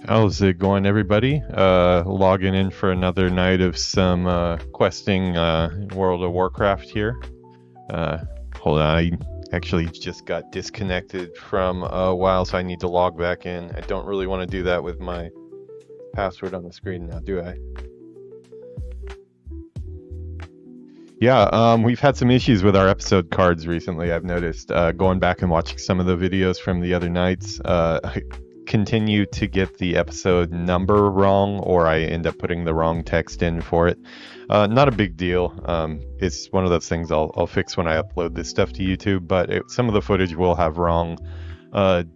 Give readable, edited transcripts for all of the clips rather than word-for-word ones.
How's it going, everybody? Logging in for another night of some questing World of Warcraft here. Hold on, I actually just got disconnected from a while, so I need to log back in. I don't really want to do that with my password on the screen now, do I? Yeah, we've had some issues with our episode cards recently, I've noticed. Going back and watching some of the videos from the other nights, I continue to get the episode number wrong, or I end up putting the wrong text in for it. Not a big deal. It's one of those things I'll fix when I upload this stuff to YouTube, but some of the footage will have wrong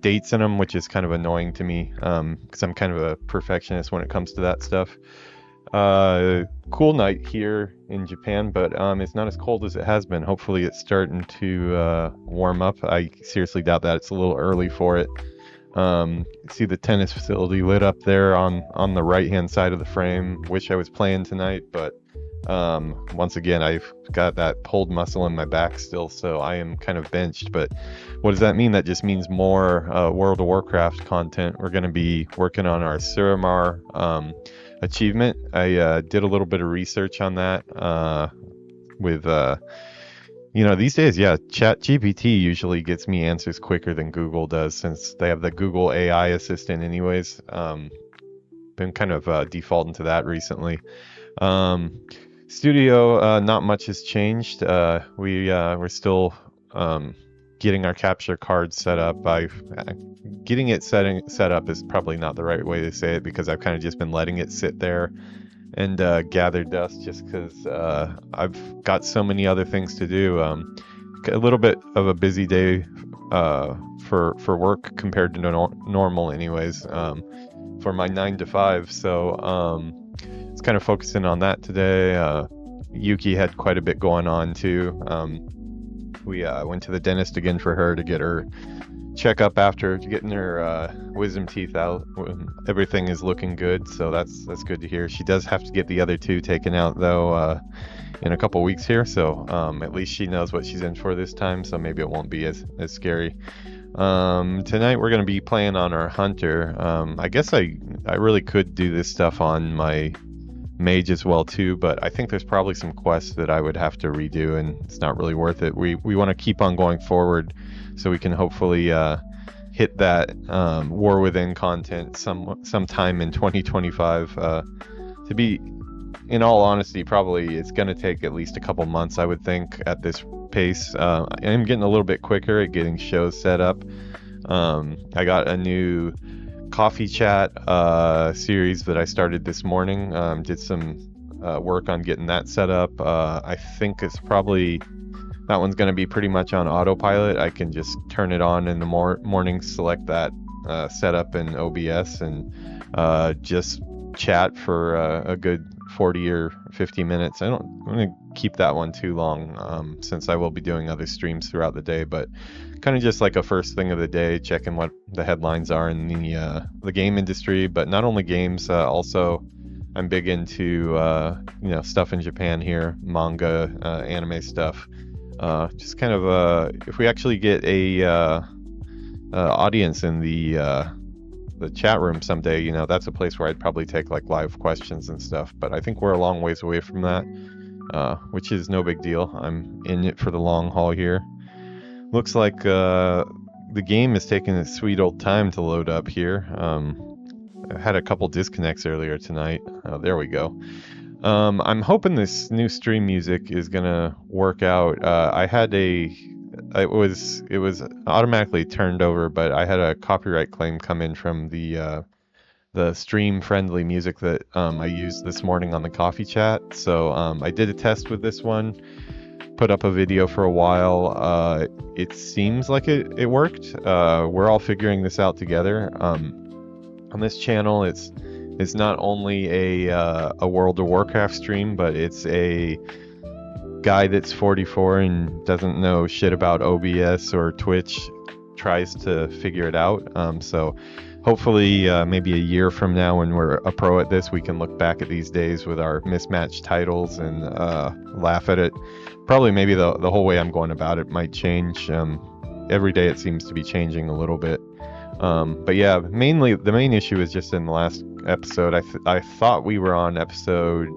dates in them, which is kind of annoying to me, because I'm kind of a perfectionist when it comes to that stuff. Cool night here in Japan, but it's not as cold as it has been. Hopefully it's starting to warm up. I seriously doubt that. It's a little early for it. See the tennis facility lit up there on the right hand side of the frame. Wish I was playing tonight, but once again, I've got that pulled muscle in my back still, so I am kind of benched. But what does that mean? That just means more World of Warcraft content. We're going to be working on our Suramar achievement. I did a little bit of research on that with these days, ChatGPT usually gets me answers quicker than Google does, since they have the Google AI assistant anyways. Been kind of defaulting to that recently. Studio, not much has changed. We're still getting our capture card set up. Getting it set up is probably not the right way to say it, because I've kind of just been letting it sit there and gather dust, just because I've got so many other things to do. A little bit of a busy day for work compared to normal anyways, for my 9 to 5, so it's kind of focusing on that today. Yuki had quite a bit going on too. We went to the dentist again for her to get her checkup after getting her wisdom teeth out. Everything is looking good, so that's good to hear. She does have to get the other 2 taken out though in a couple weeks here, so at least she knows what she's in for this time, so maybe it won't be as scary. Tonight we're going to be playing on our hunter. I guess I really could do this stuff on my mage as well too, but I think there's probably some quests that I would have to redo, and it's not really worth it. We want to keep on going forward, so we can hopefully hit that War Within content sometime in 2025. To be, in all honesty, probably it's going to take at least a couple months, I would think, at this pace. I'm getting a little bit quicker at getting shows set up. I got a new coffee chat series that I started this morning. Did some work on getting that set up. I think it's probably, that one's going to be pretty much on autopilot. I can just turn it on in the morning, select that setup in OBS, and just chat for a good 40 or 50 minutes. I'm going to keep that one too long, since I will be doing other streams throughout the day, but kind of just like a first thing of the day, checking what the headlines are in the game industry. But not only games, also I'm big into stuff in Japan here, manga, anime stuff. Just kind of if we actually get a audience in the chat room someday, that's a place where I'd probably take like live questions and stuff. But I think we're a long ways away from that, which is no big deal. I'm in it for the long haul here. Looks like the game is taking its sweet old time to load up here. I had a couple disconnects earlier tonight. There we go. I'm hoping this new stream music is gonna work out. It was automatically turned over, but I had a copyright claim come in from the stream friendly music that I used this morning on the coffee chat. So I did a test with this one, put up a video for a while. It seems like it worked. We're all figuring this out together. On this channel, it's not only a World of Warcraft stream, but it's a guy that's 44 and doesn't know shit about OBS or Twitch, tries to figure it out. So hopefully maybe a year from now when we're a pro at this, we can look back at these days with our mismatched titles and laugh at it. Probably maybe the whole way I'm going about it might change. Every day it seems to be changing a little bit. But yeah, mainly the main issue is just in the last episode. I thought we were on episode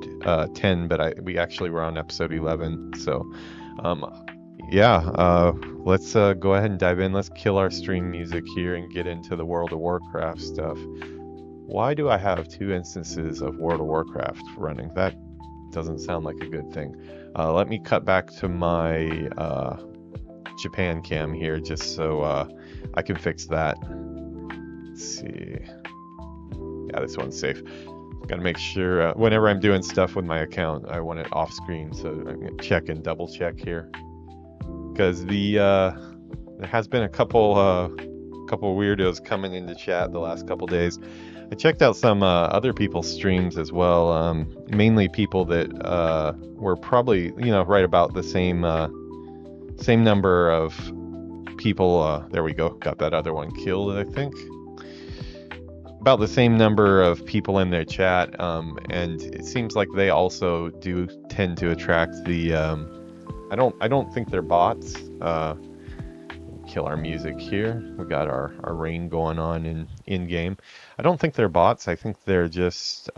10, but we actually were on episode 11. So yeah, let's go ahead and dive in. Let's kill our stream music here and get into the World of Warcraft stuff. Why do I have 2 instances of World of Warcraft running? That doesn't sound like a good thing. Let me cut back to my Japan cam here just so I can fix that. Let's see. Yeah, this one's safe. Gotta make sure whenever I'm doing stuff with my account, I want it off screen, so I'm gonna check and double check here. Because there has been a couple weirdos coming into chat the last couple days. I checked out some other people's streams as well, mainly people that were probably right about the same number of people. There we go, got that other one killed, I think. About the same number of people in their chat, and it seems like they also do tend to attract the. I don't think they're bots. Kill our music here. We got our rain going on in game. I don't think they're bots. I think they're just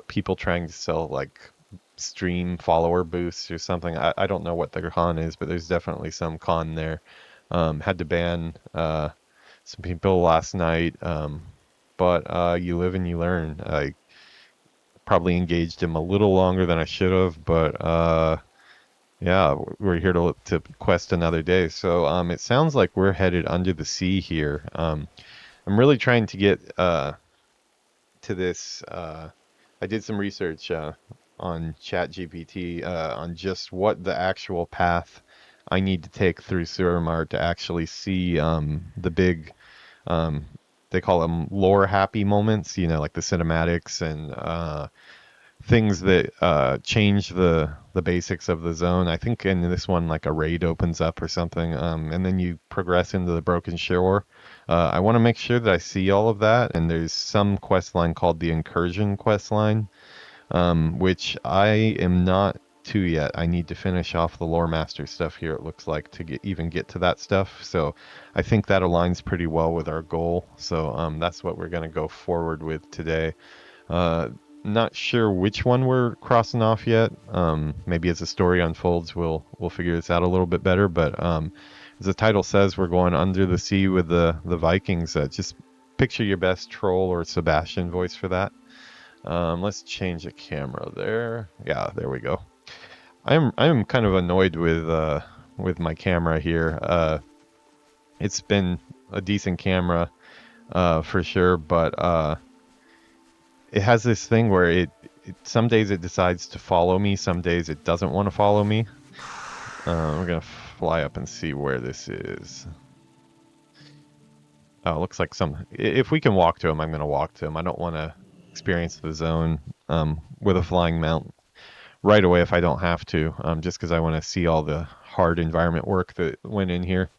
people trying to sell like stream follower boosts or something. I don't know what their con is, but there's definitely some con there. Had to ban some people last night. But you live and you learn. I probably engaged him a little longer than I should have, but yeah, we're here to quest another day. So it sounds like we're headed under the sea here. I'm really trying to get to this. I did some research on ChatGPT on just what the actual path I need to take through Suramar to actually see the big, they call them lore happy moments, like the cinematics and things that change the basics of the zone. I think in this one, like a raid opens up or something, and then you progress into the Broken Shore. I want to make sure that I see all of that, and there's some quest line called the Incursion quest line, which I am not to yet. I need to finish off the Loremaster stuff here, it looks like, to even get to that stuff. So I think that aligns pretty well with our goal. So that's what we're going to go forward with today. Not sure which one we're crossing off yet. Maybe as the story unfolds, we'll figure this out a little bit better. But as the title says, we're going under the sea with the Vikings. Just picture your best Troll or Sebastian voice for that. Let's change the camera there. Yeah, there we go. I'm kind of annoyed with my camera here. It's been a decent camera for sure, but it has this thing where it some days it decides to follow me, some days it doesn't want to follow me. We're gonna fly up and see where this is. Oh, it looks like if we can walk to him, I'm gonna walk to him. I don't want to experience the zone with a flying mount right away if I don't have to, just because I want to see all the hard environment work that went in here.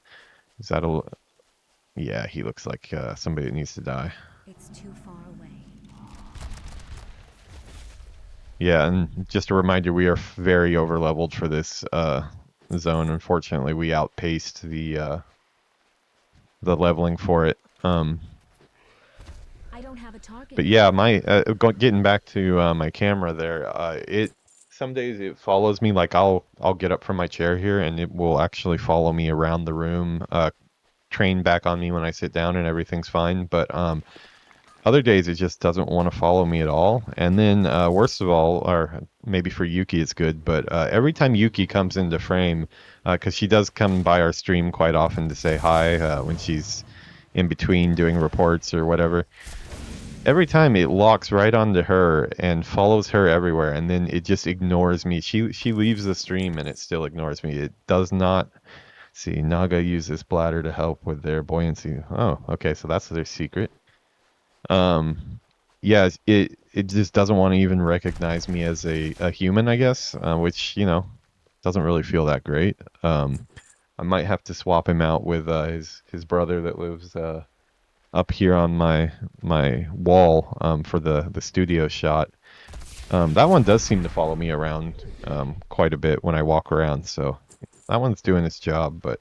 Is that a... Yeah, he looks like somebody that needs to die. It's too far away. Yeah, and just a reminder, we are very overleveled for this zone. Unfortunately, we outpaced the leveling for it. I don't have a target. But yeah, getting back to my camera there, some days it follows me. Like I'll get up from my chair here, and it will actually follow me around the room, train back on me when I sit down, and everything's fine. But other days it just doesn't want to follow me at all. And then worst of all, or maybe for Yuki it's good, but every time Yuki comes into frame, because she does come by our stream quite often to say hi when she's in between doing reports or whatever, every time it locks right onto her and follows her everywhere, and then it just ignores me. She leaves the stream and it still ignores me. It does not... See, Naga uses bladder to help with their buoyancy. Oh, okay, so that's their secret. Yeah, it just doesn't want to even recognize me as a human, I guess, which, doesn't really feel that great. I might have to swap him out with his brother that lives up here on my wall for the studio shot. That one does seem to follow me around quite a bit when I walk around, so that one's doing its job. But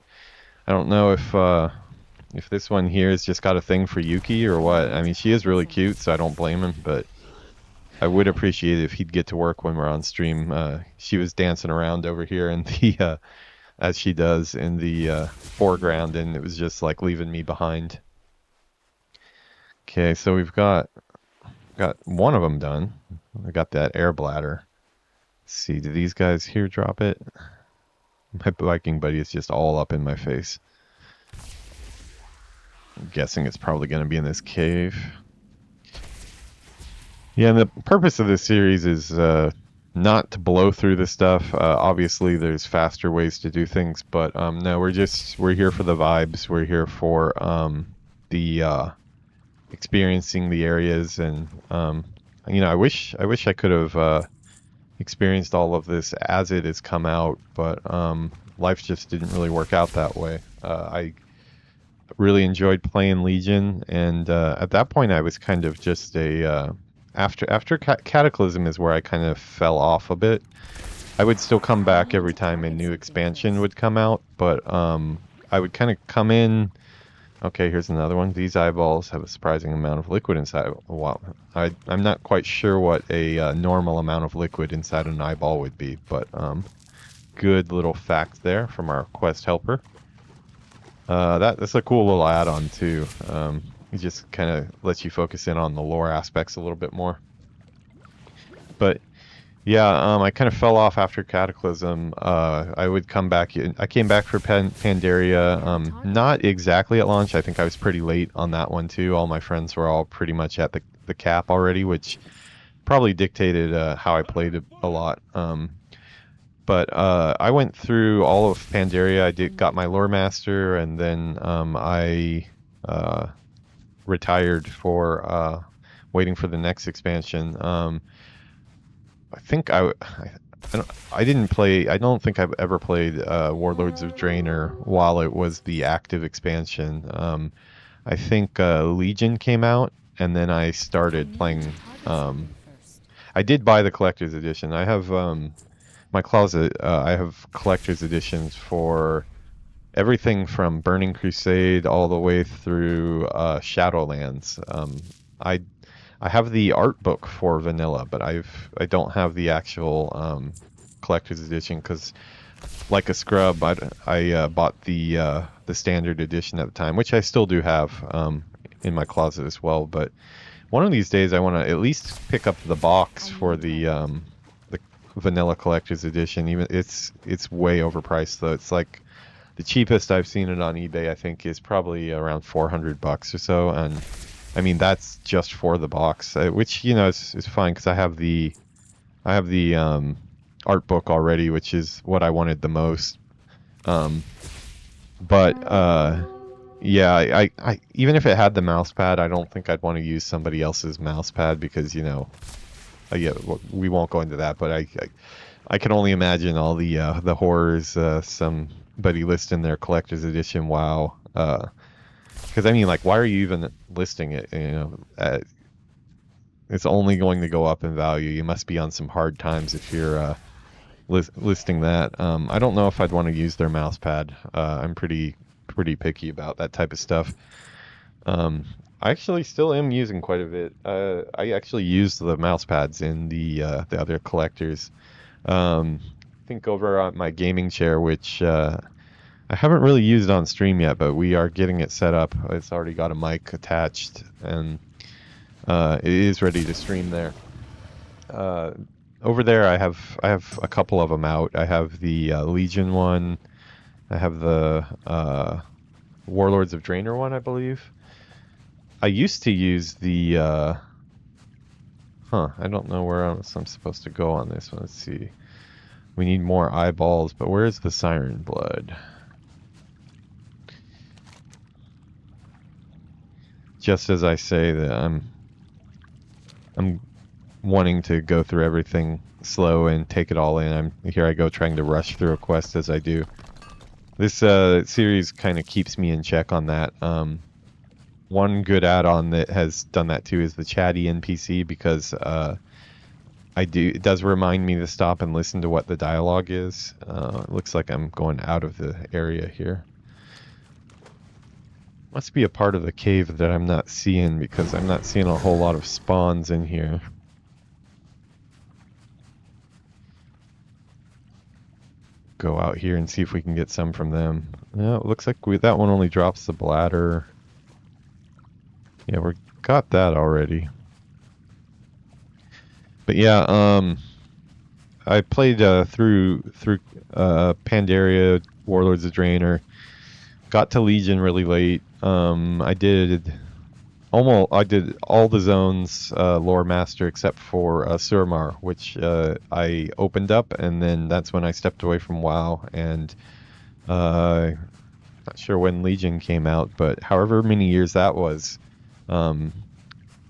I don't know if this one here has just got a thing for Yuki or what. I mean, she is really cute, so I don't blame him, but I would appreciate it if he'd get to work when we're on stream. She was dancing around over here in the as she does in the foreground, and it was just like leaving me behind. Okay, so we've got one of them done. I got that air bladder. Let's see, do these guys here drop it? My Viking buddy is just all up in my face. I'm guessing it's probably going to be in this cave. Yeah, and the purpose of this series is not to blow through this stuff. Obviously, there's faster ways to do things, but no, we're here for the vibes. We're here for the experiencing the areas, and you know, I wish I could have experienced all of this as it has come out, but life just didn't really work out that way. I really enjoyed playing Legion, and at that point, I was kind of just a after Cataclysm is where I kind of fell off a bit. I would still come back every time a new expansion would come out, but I would kind of come in. Okay, here's another one. These eyeballs have a surprising amount of liquid inside. Wow, I'm not quite sure what a normal amount of liquid inside an eyeball would be, but good little fact there from our quest helper. That's a cool little add-on too. It just kind of lets you focus in on the lore aspects a little bit more. But yeah, I kind of fell off after Cataclysm. I would come back. I came back for Pandaria, not exactly at launch. I think I was pretty late on that one too. All my friends were all pretty much at the cap already, which probably dictated how I played a lot. But I went through all of Pandaria. I got my Loremaster, and then I retired for waiting for the next expansion. I think I didn't play. I don't think I've ever played Warlords of Draenor while it was the active expansion. I think Legion came out, and then I started playing. I did buy the collector's edition. I have my closet. I have collector's editions for everything from Burning Crusade all the way through Shadowlands. I have the art book for vanilla, but I don't have the actual collector's edition because, like a scrub, I bought the standard edition at the time, which I still do have in my closet as well. But one of these days, I want to at least pick up the box for the vanilla collector's edition. Even it's way overpriced though. It's like the cheapest I've seen it on eBay, I think, is probably around $400 or so, and I mean that's just for the box, which you know is fine because I have the art book already, which is what I wanted the most. But yeah, I even if it had the mouse pad, I don't think I'd want to use somebody else's mouse pad because you know, yeah, we won't go into that. But I can only imagine all the horrors somebody listing their collector's edition. Wow. Because I mean, like, why are you even listing it? You know, it's only going to go up in value. You must be on some hard times if you're listing that. I don't know if I'd want to use their mouse pad. I'm pretty picky about that type of stuff. I actually still am using quite a bit. I actually use the mouse pads in the other collectors. I think over on my gaming chair, which I haven't really used on stream yet, but we are getting it set up. It's already got a mic attached, and it is ready to stream there. Over there, I have a couple of them out. I have the Legion one. I have the Warlords of Draenor one, I believe. I used to use the... I don't know where I'm supposed to go on this one. Let's see. We need more eyeballs, but where's the Siren Blood? Just as I say that I'm wanting to go through everything slow and take it all in. Here I go trying to rush through a quest as I do. This series kind of keeps me in check on that. one good add-on that has done that too is the chatty NPC, because it does remind me to stop and listen to what the dialogue is. It looks like I'm going out of the area here. Must be a part of the cave that I'm not seeing, because I'm not seeing a whole lot of spawns in here. Go out here and see if we can get some from them. No, it looks like that one only drops the bladder. Yeah, we got that already. But yeah, I played through Pandaria, Warlords of Draenor. Got to Legion really late. I did all the zones, Loremaster, except for Suramar, which I opened up, and then that's when I stepped away from WoW. And not sure when Legion came out, but however many years that was,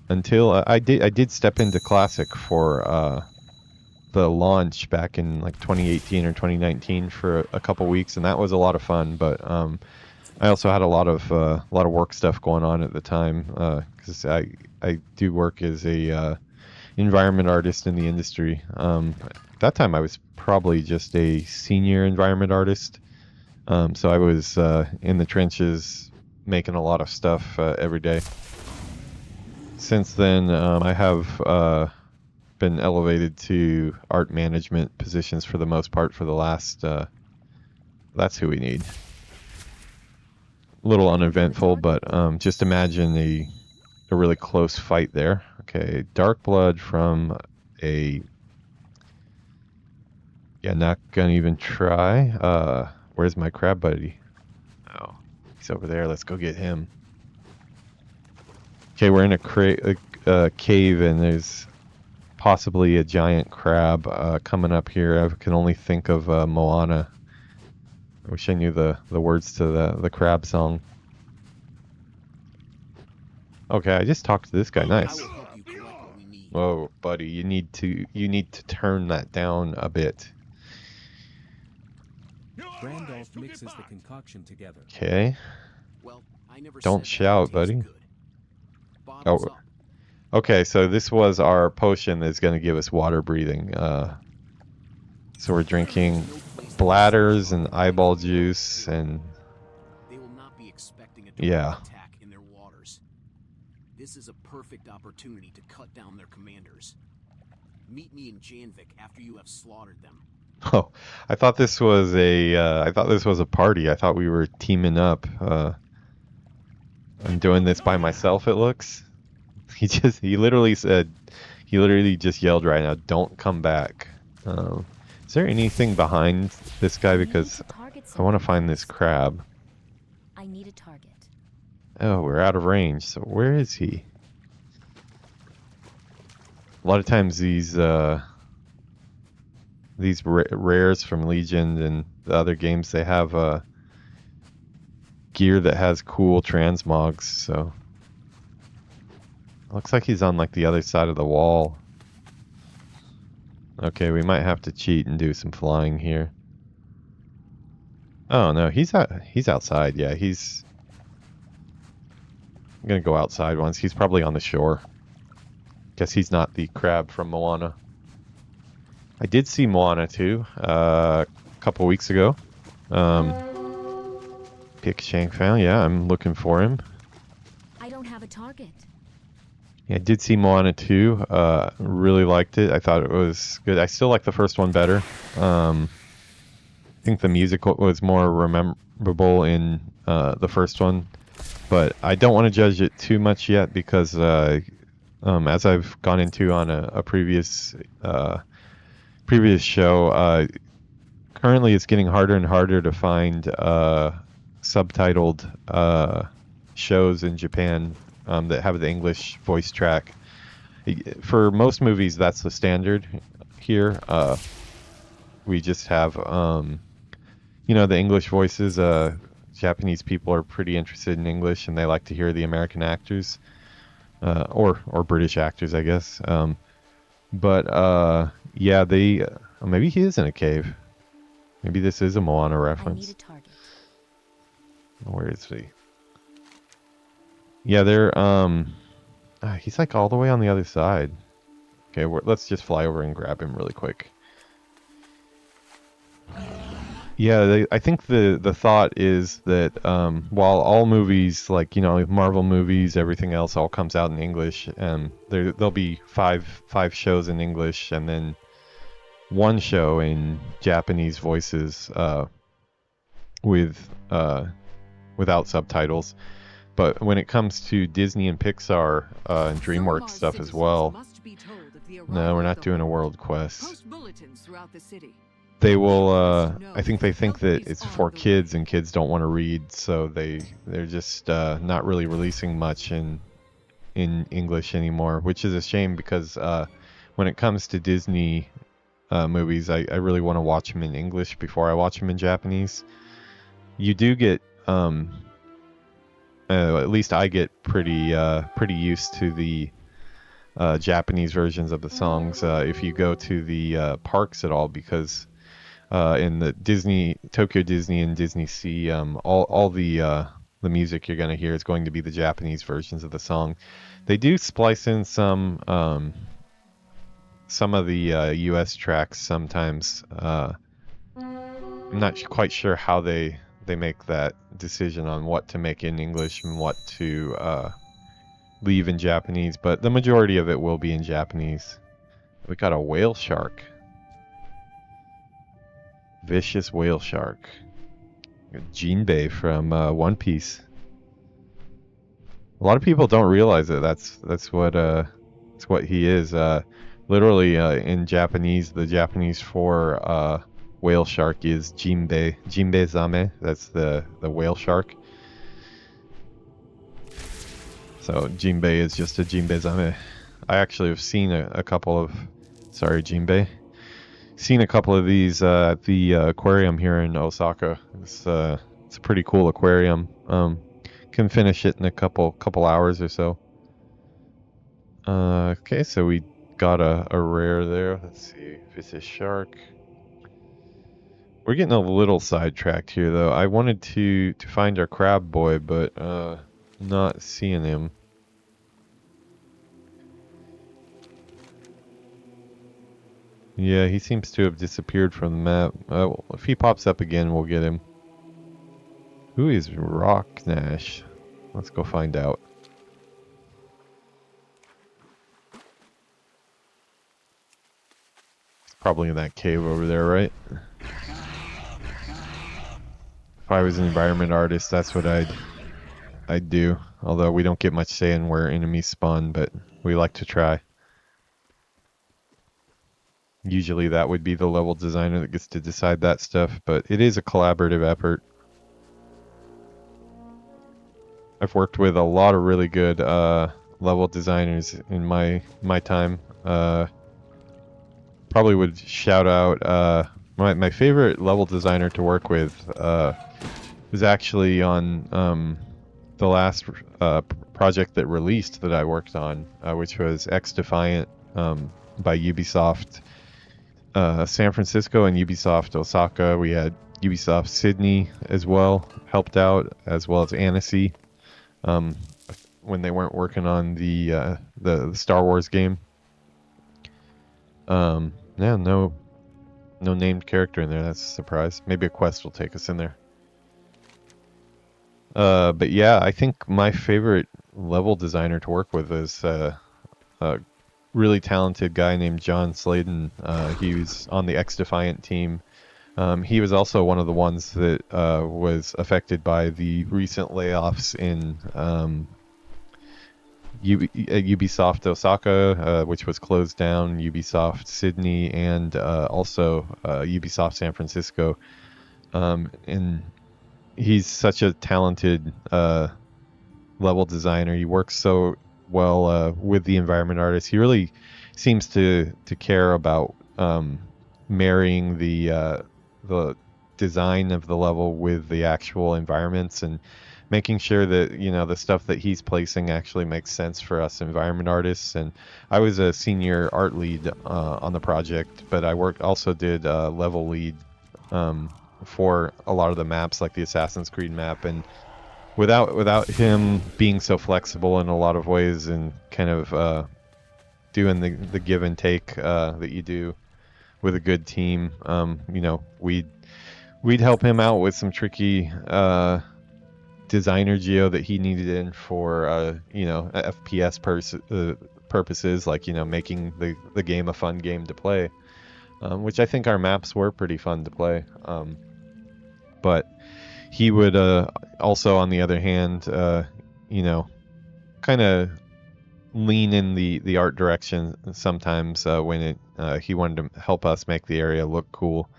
until I did step into Classic for the launch back in like 2018 or 2019 for a couple weeks, and that was a lot of fun. But I also had a lot of work stuff going on at the time, because I do work as a environment artist in the industry. At that time I was probably just a senior environment artist, so I was in the trenches making a lot of stuff every day. Since then, I have been elevated to art management positions for the most part for the last. That's who we need. A little uneventful, but just imagine a really close fight there. Okay, dark blood from a. Yeah, not gonna even try. Where's my crab buddy? Oh, he's over there. Let's go get him. Okay, we're in a cave, and there's possibly a giant crab coming up here. I can only think of Moana. I wish I knew the words to the crab song. Okay, I just talked to this guy. Nice. Whoa, buddy, you need to turn that down a bit. Randolph mixes the concoction together. Okay. Don't shout, buddy. Oh. Okay, so this was our potion that's going to give us water breathing. So we're drinking bladders and eyeball juice, and they will not be expecting a direct attack in their waters. This is a perfect opportunity to cut down their commanders. Meet me in Janvik after you have slaughtered them. Oh, I thought this was a party. I thought we were teaming up. I'm doing this by myself, it looks. He literally just yelled right now, "Don't come back." Is there anything behind this guy? Because I want to find this crab. I need a target. Oh, we're out of range. So where is he? A lot of times these rares from Legion and the other games, they have gear that has cool transmogs. So looks like he's on like the other side of the wall. Okay, we might have to cheat and do some flying here. Oh no, he's outside. Yeah, I'm gonna go outside once. He's probably on the shore. Guess he's not the crab from Moana. I did see Moana too, a couple weeks ago. Pick Shank found. Yeah, I'm looking for him. I don't have a target. Yeah, I did see Moana 2. Really liked it. I thought it was good. I still like the first one better. I think the music was more memorable in the first one, but I don't want to judge it too much yet, because as I've gone into on a previous show, currently it's getting harder and harder to find subtitled shows in Japan that have the English voice track. For most movies, that's the standard here. We just have, the English voices. Japanese people are pretty interested in English, and they like to hear the American actors, or British actors, I guess. Yeah, maybe he is in a cave. Maybe this is a Moana reference. I need a target. Where is he? Yeah, they're he's like all the way on the other side. Okay, let's just fly over and grab him really quick. Yeah, I think the thought is that while all movies, like, you know, Marvel movies, everything else all comes out in English, there'll be five shows in English and then one show in Japanese voices with without subtitles. But when it comes to Disney and Pixar and DreamWorks stuff as well, no, we're not doing a world quest. They will I think they think that it's for kids and kids don't want to read, so they're just not really releasing much in English anymore, which is a shame because when it comes to Disney movies, I really want to watch them in English before I watch them in Japanese. You do get at least I get pretty used to the Japanese versions of the songs if you go to the parks at all, because in the Tokyo Disney and Disney Sea, all the music you're going to hear is going to be the Japanese versions of the song. They do splice in some of the US tracks sometimes. I'm not quite sure how they make that decision on what to make in English and what to leave in Japanese, but the majority of it will be in Japanese. We got a whale shark. Vicious whale shark. Jinbei from One Piece. A lot of people don't realize it. That's what he is. Literally in Japanese, the Japanese for whale shark is Jinbei. Jinbei zame. That's the whale shark. So Jinbei is just a Jinbei zame. I actually have seen a couple of, sorry Jinbei, seen a couple of these at the aquarium here in Osaka. It's a pretty cool aquarium. Can finish it in a couple hours or so. Okay, so we got a rare there. Let's see if it's a shark. We're getting a little sidetracked here though. I wanted to find our crab boy, but not seeing him. Yeah, he seems to have disappeared from the map. Well, if he pops up again, we'll get him. Who is Rock Nash? Let's go find out. It's probably in that cave over there, right? If I was an environment artist, that's what I'd do. Although we don't get much say in where enemies spawn, but we like to try. Usually that would be the level designer that gets to decide that stuff, but it is a collaborative effort. I've worked with a lot of really good level designers in my time. Probably would shout out my favorite level designer to work with was actually on the last project that released that I worked on, which was Xdefiant by Ubisoft San Francisco and Ubisoft Osaka. We had Ubisoft Sydney as well, helped out, as well as Annecy when they weren't working on the Star Wars game. Yeah, no named character in there. That's a surprise. Maybe a quest will take us in there. But yeah, I think my favorite level designer to work with is a really talented guy named John Sladen. He was on the Xdefiant team. He was also one of the ones that was affected by the recent layoffs in Ubisoft Osaka, which was closed down, Ubisoft Sydney, and also Ubisoft San Francisco. And he's such a talented level designer. He works so well with the environment artist. He really seems to care about marrying the design of the level with the actual environments and making sure that, you know, the stuff that he's placing actually makes sense for us environment artists. And I was a senior art lead on the project, but I also did level lead for a lot of the maps, like the Assassin's Creed map. And without him being so flexible in a lot of ways and kind of doing the give and take that you do with a good team, you know, we'd help him out with some tricky designer geo that he needed in for you know, FPS purposes, like, you know, making the game a fun game to play, which I think our maps were pretty fun to play. But he would also, on the other hand, you know, kind of lean in the art direction sometimes when he wanted to help us make the area look cool.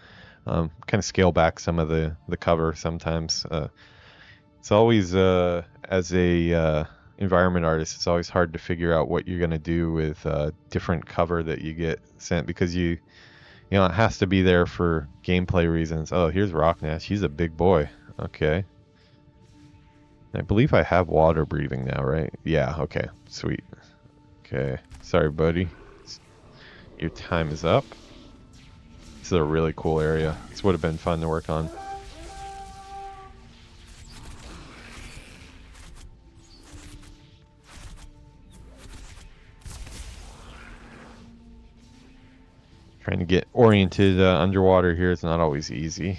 Kind of scale back some of the cover sometimes. It's always as a environment artist, it's always hard to figure out what you're gonna do with different cover that you get sent, because you know, it has to be there for gameplay reasons. Oh, here's Rocknash. He's a big boy. Okay. I believe I have water breathing now, right? Yeah, okay. Sweet. Okay. Sorry, buddy. Your time is up. This is a really cool area. This would have been fun to work on. Trying to get oriented underwater here is not always easy.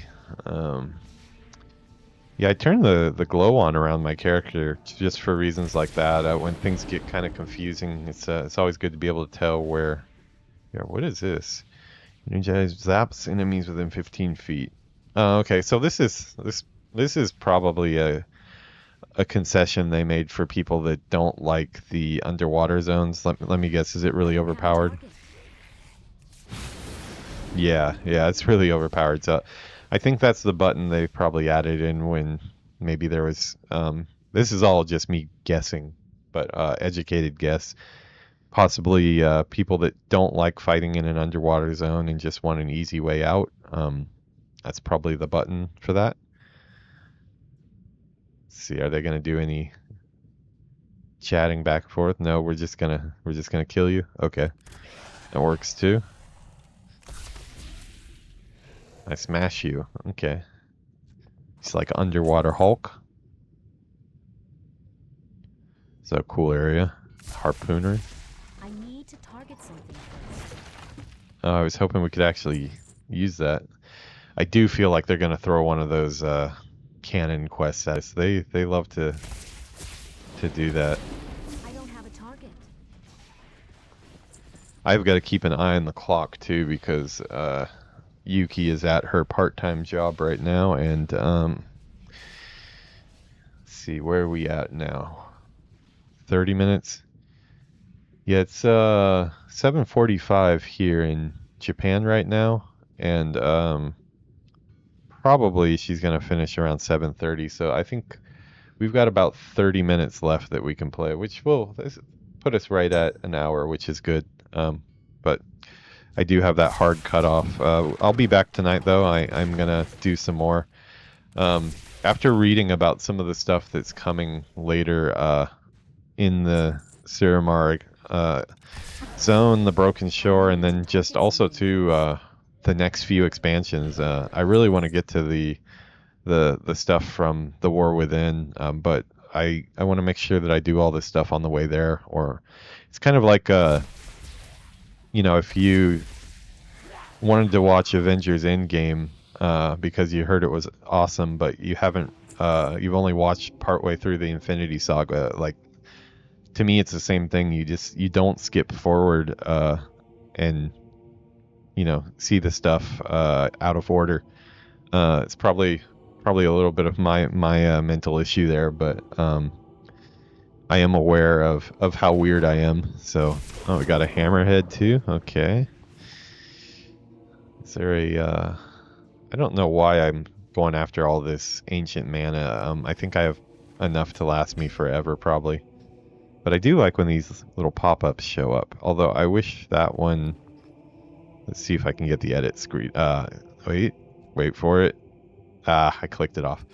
Yeah, I turn the glow on around my character just for reasons like that. When things get kind of confusing, it's always good to be able to tell where. Yeah, what is this? Ninja zaps enemies within 15 feet. Okay, so this is probably a concession they made for people that don't like the underwater zones. Let me guess, is it really overpowered? Yeah, it's really overpowered. So I think that's the button they probably added in when maybe there was, this is all just me guessing, but educated guess. Possibly people that don't like fighting in an underwater zone and just want an easy way out. That's probably the button for that. Let's see, are they gonna do any chatting back and forth? No, we're just gonna kill you. Okay, that works too. I smash you. Okay. It's like underwater Hulk. It's a cool area. Harpooner. I need to target something. I was hoping we could actually use that. I do feel like they're gonna throw one of those cannon quests at us. They love to do that. I don't have a target. I've got to keep an eye on the clock too, because Yuki is at her part-time job right now, and let's see, where are we at now? 30 minutes. Yeah, it's 7:45 here in Japan right now, and probably she's gonna finish around 7:30. So I think we've got about 30 minutes left that we can play, which will put us right at an hour, which is good. But I do have that hard cutoff. I'll be back tonight, though. I'm going to do some more. After reading about some of the stuff that's coming later in the Suramar zone, the Broken Shore, and then just also to the next few expansions, I really want to get to the stuff from the War Within, but I want to make sure that I do all this stuff on the way there. Or it's kind of like you know, if you wanted to watch Avengers Endgame because you heard it was awesome, but you haven't, you've only watched partway through the Infinity Saga. Like, to me, it's the same thing. You don't skip forward and, you know, see the stuff out of order. It's probably a little bit of my mental issue there, but I am aware of how weird I am. So, oh, we got a hammerhead too. Okay. Is there a? I don't know why I'm going after all this ancient mana. I think I have enough to last me forever, probably. But I do like when these little pop-ups show up. Although I wish that one. Let's see if I can get the edit screen. Wait for it. I clicked it off.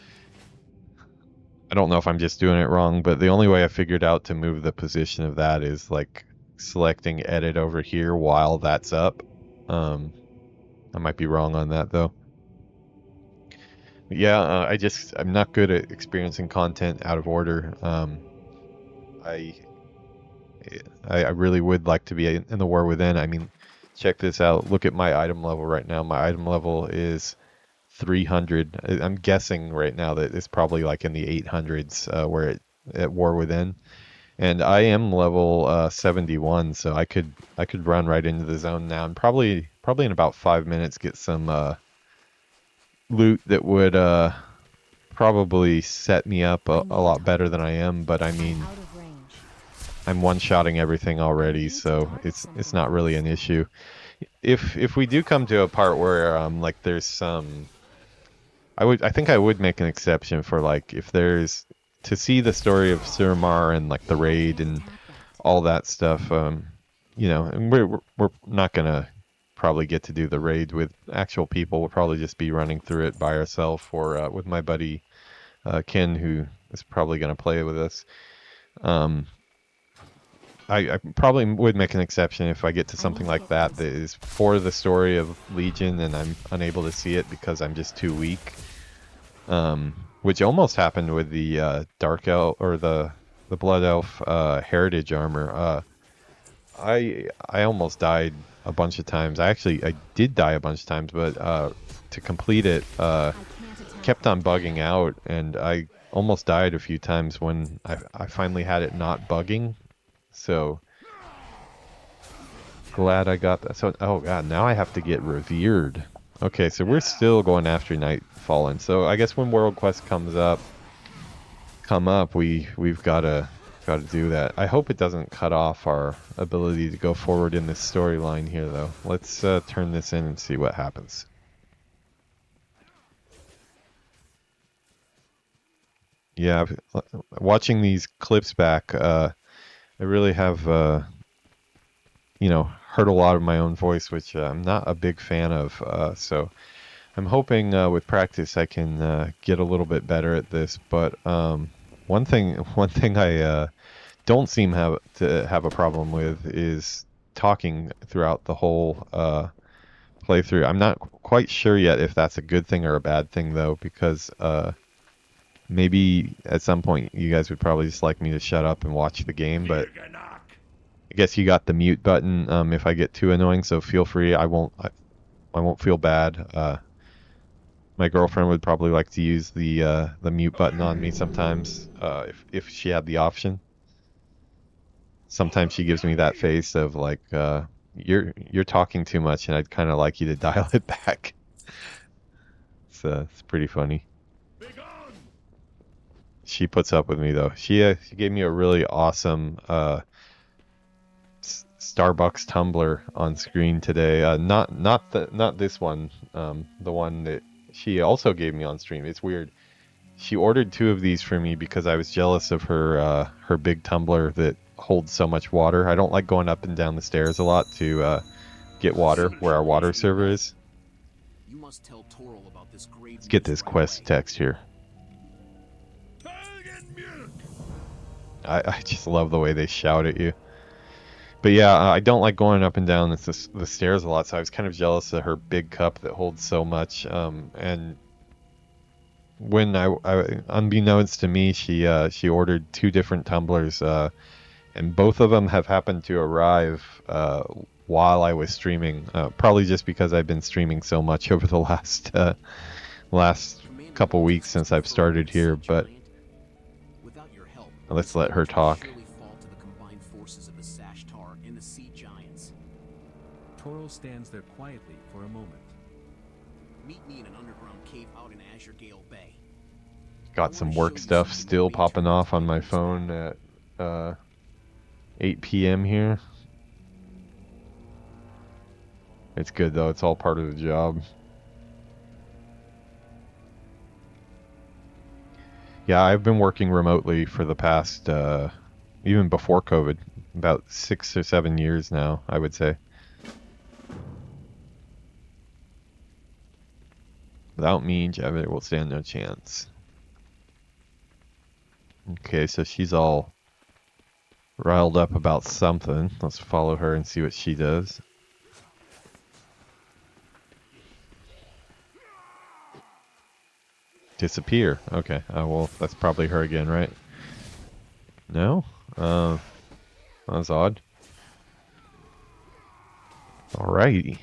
I don't know if I'm just doing it wrong, but the only way I figured out to move the position of that is like selecting edit over here while that's up. I might be wrong on that though. Yeah, I'm not good at experiencing content out of order. I I really would like to be in the War Within. I mean, check this out. Look at my item level right now. My item level is 300. I'm guessing right now that it's probably like in the 800s where it at War Within, and I am level 71, so I could run right into the zone now and probably in about 5 minutes get some loot that would probably set me up a lot better than I am. But I mean, Out of range. I'm one-shotting everything already, so it's not really an issue. If we do come to a part where like there's some, I think I would make an exception for like if there's to see the story of Suramar and like the raid and Tap that. all that stuff. And we're not gonna probably get to do the raid with actual people. We'll probably just be running through it by ourselves or with my buddy Ken, who is probably gonna play with us. Um, I probably would make an exception if I get to something like that that is for the story of Legion and I'm unable to see it because I'm just too weak. Which almost happened with the Dark Elf or the Blood Elf Heritage armor. I almost died a bunch of times. I did die a bunch of times, but to complete it, I can't attack. kept on bugging out, and I almost died a few times when I finally had it not bugging. So glad I got that. So oh god, now I have to get revered. Okay, so we're still going after Nightfallen. So I guess when World Quest come up, we've gotta do that. I hope it doesn't cut off our ability to go forward in this storyline here, though. Let's turn this in and see what happens. Yeah, watching these clips back, I really have, heard a lot of my own voice, which I'm not a big fan of. So I'm hoping with practice I can get a little bit better at this. But one thing I don't seem to have a problem with is talking throughout the whole playthrough. I'm not quite sure yet if that's a good thing or a bad thing, though, because maybe at some point you guys would probably just like me to shut up and watch the game, but I guess you got the mute button if I get too annoying, so feel free. I won't feel bad. My girlfriend would probably like to use the mute button on me sometimes if she had the option. Sometimes she gives me that face of like you're talking too much, and I'd kind of like you to dial it back. It's pretty funny. She puts up with me though. She gave me a really awesome Starbucks tumbler on screen today. Not this one. The one that she also gave me on stream. It's weird. She ordered 2 of these for me because I was jealous of her big tumbler that holds so much water. I don't like going up and down the stairs a lot to get water where our water server is. You must tell Toril about this grave. Let's get this quest text here. I just love the way they shout at you. But yeah, I don't like going up and down the stairs a lot, so I was kind of jealous of her big cup that holds so much. And when I unbeknownst to me, she ordered 2 different tumblers, and both of them have happened to arrive while I was streaming. Probably just because I've been streaming so much over the last couple weeks since I've started here. But Without your help, let's let her talk. surely fall to the combined forces of the Sashtar and the Sea Giants. Toro stands there quietly for a moment. Meet me in an underground cave out in Azure Gale Bay. Got some work stuff still popping off on my phone at 8 p.m. here. It's good though, it's all part of the job. Yeah, I've been working remotely for the past, even before COVID, about 6 or 7 years now, I would say. Without me, Javed will stand no chance. Okay, so she's all riled up about something. Let's follow her and see what she does. Disappear. Okay. Well, that's probably her again, right? No? That's odd. Alrighty.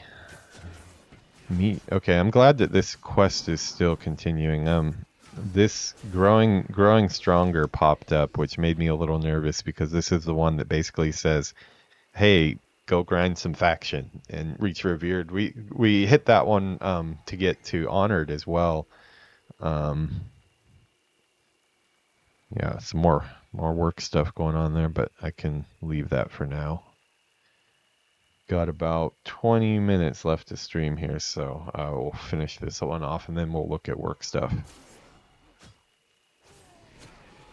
Okay, I'm glad that this quest is still continuing. This growing stronger popped up, which made me a little nervous because this is the one that basically says, "Hey, go grind some faction and reach revered." We hit that one to get to honored as well. Yeah, some more work stuff going on there, but I can leave that for now. Got about 20 minutes left to stream here, so I will finish this one off and then we'll look at work stuff.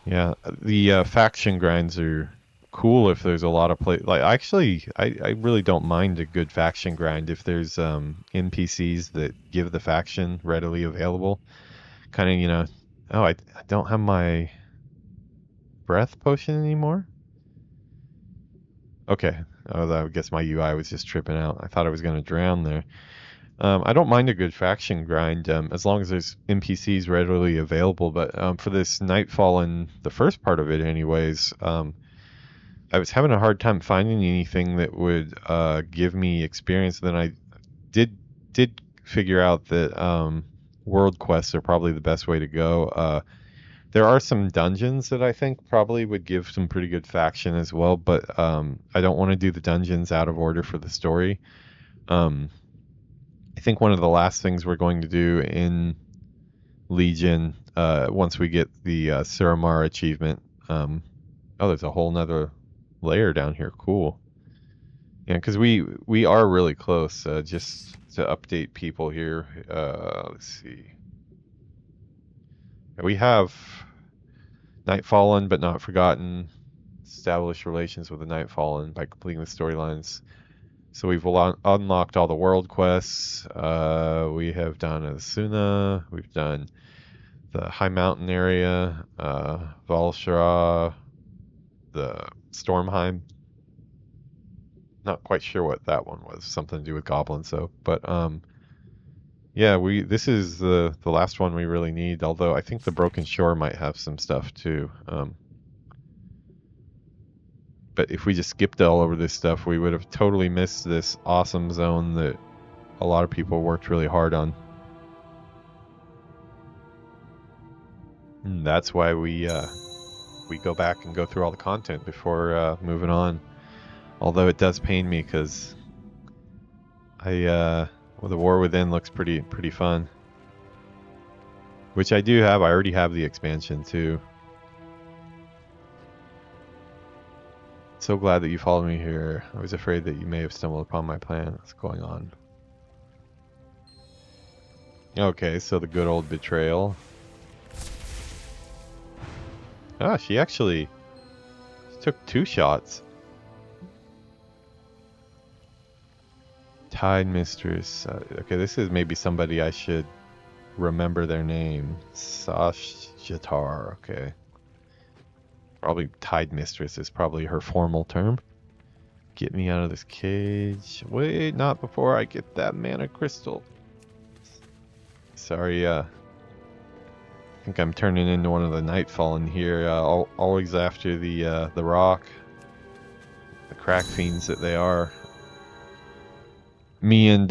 Yeah, the faction grinds are cool if there's a lot of play. Like, actually, I really don't mind a good faction grind if there's NPCs that give the faction readily available. Kind of, you know, oh, I don't have my breath potion anymore? Okay. Oh, I guess my UI was just tripping out. I thought I was going to drown there. I don't mind a good faction grind as long as there's NPCs readily available. But for this Nightfall and the first part of it anyways, I was having a hard time finding anything that would give me experience. Then I did figure out that world quests are probably the best way to go. There are some dungeons that I think probably would give some pretty good faction as well, but I don't want to do the dungeons out of order for the story. I think one of the last things we're going to do in Legion, once we get the Suramar achievement. Oh, there's a whole nother layer down here. Cool. Yeah, because we are really close. Just to update people here. Let's see. We have Nightfallen but not forgotten. Establish relations with the Nightfallen by completing the storylines. So we've unlocked all the world quests. We have done Asuna. We've done the High Mountain area, Valshara, the Stormheim. Not quite sure what that one was. Something to do with goblins, though. But yeah, this is the last one we really need. Although I think the Broken Shore might have some stuff too. But if we just skipped all over this stuff, we would have totally missed this awesome zone that a lot of people worked really hard on. And that's why we go back and go through all the content before moving on. Although it does pain me because well, the War Within looks pretty fun. Which I do have. I already have the expansion too. So glad that you followed me here. I was afraid that you may have stumbled upon my plan. What's going on? Okay, so the good old betrayal. Ah, she actually took 2 shots. Tide Mistress. Okay, this is maybe somebody I should remember their name. Sashjatar. Okay. Probably Tide Mistress is probably her formal term. Get me out of this cage. Wait, not before I get that mana crystal. Sorry, I think I'm turning into one of the Nightfallen here. Always after the rock. The crack fiends that they are. Me and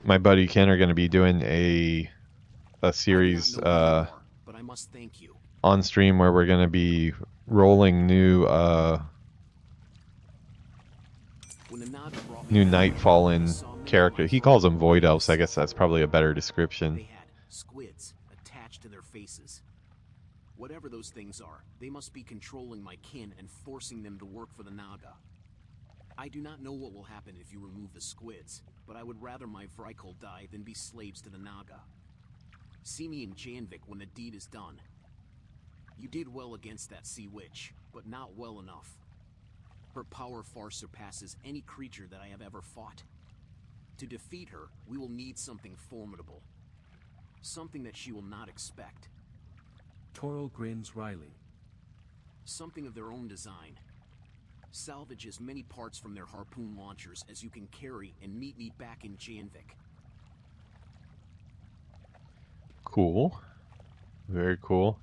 my buddy Ken are going to be doing a series but I must thank you. On stream where we're going to be rolling new Nightfallen character. He calls them Void Elves. I guess that's probably a better description. They had squids attached to their faces. Whatever those things are, they must be controlling my kin and forcing them to work for the Naga. I do not know what will happen if you remove the squids, but I would rather my Vrykul die than be slaves to the Naga. See me in Janvik when the deed is done. You did well against that sea witch, but not well enough. Her power far surpasses any creature that I have ever fought. To defeat her, we will need something formidable. Something that she will not expect. Toro grins wryly. Something of their own design. Salvage as many parts from their harpoon launchers as you can carry and meet me back in Janvik. Cool. Very cool.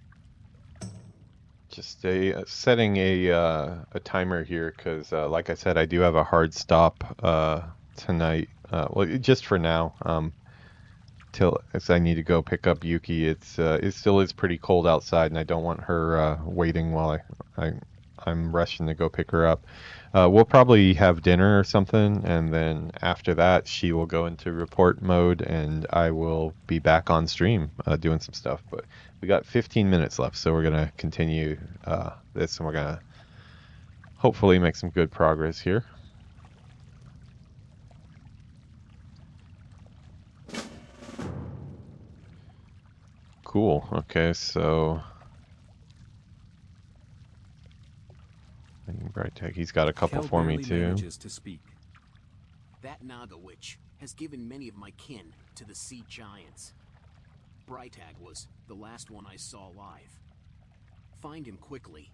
Just setting a timer here because, like I said, I do have a hard stop tonight. Well, just for now. Till as I need to go pick up Yuki. It still is pretty cold outside, and I don't want her waiting while I'm rushing to go pick her up. We'll probably have dinner or something, and then after that, she will go into report mode, and I will be back on stream doing some stuff. But we got 15 minutes left, so we're gonna continue this, and we're gonna hopefully make some good progress here. Cool. Okay, so Bright Tech, he's got a couple Kel for me barely too. manages to speak. That Naga witch has given many of my kin to the sea giants. Brightag was the last one I saw alive. Find him quickly.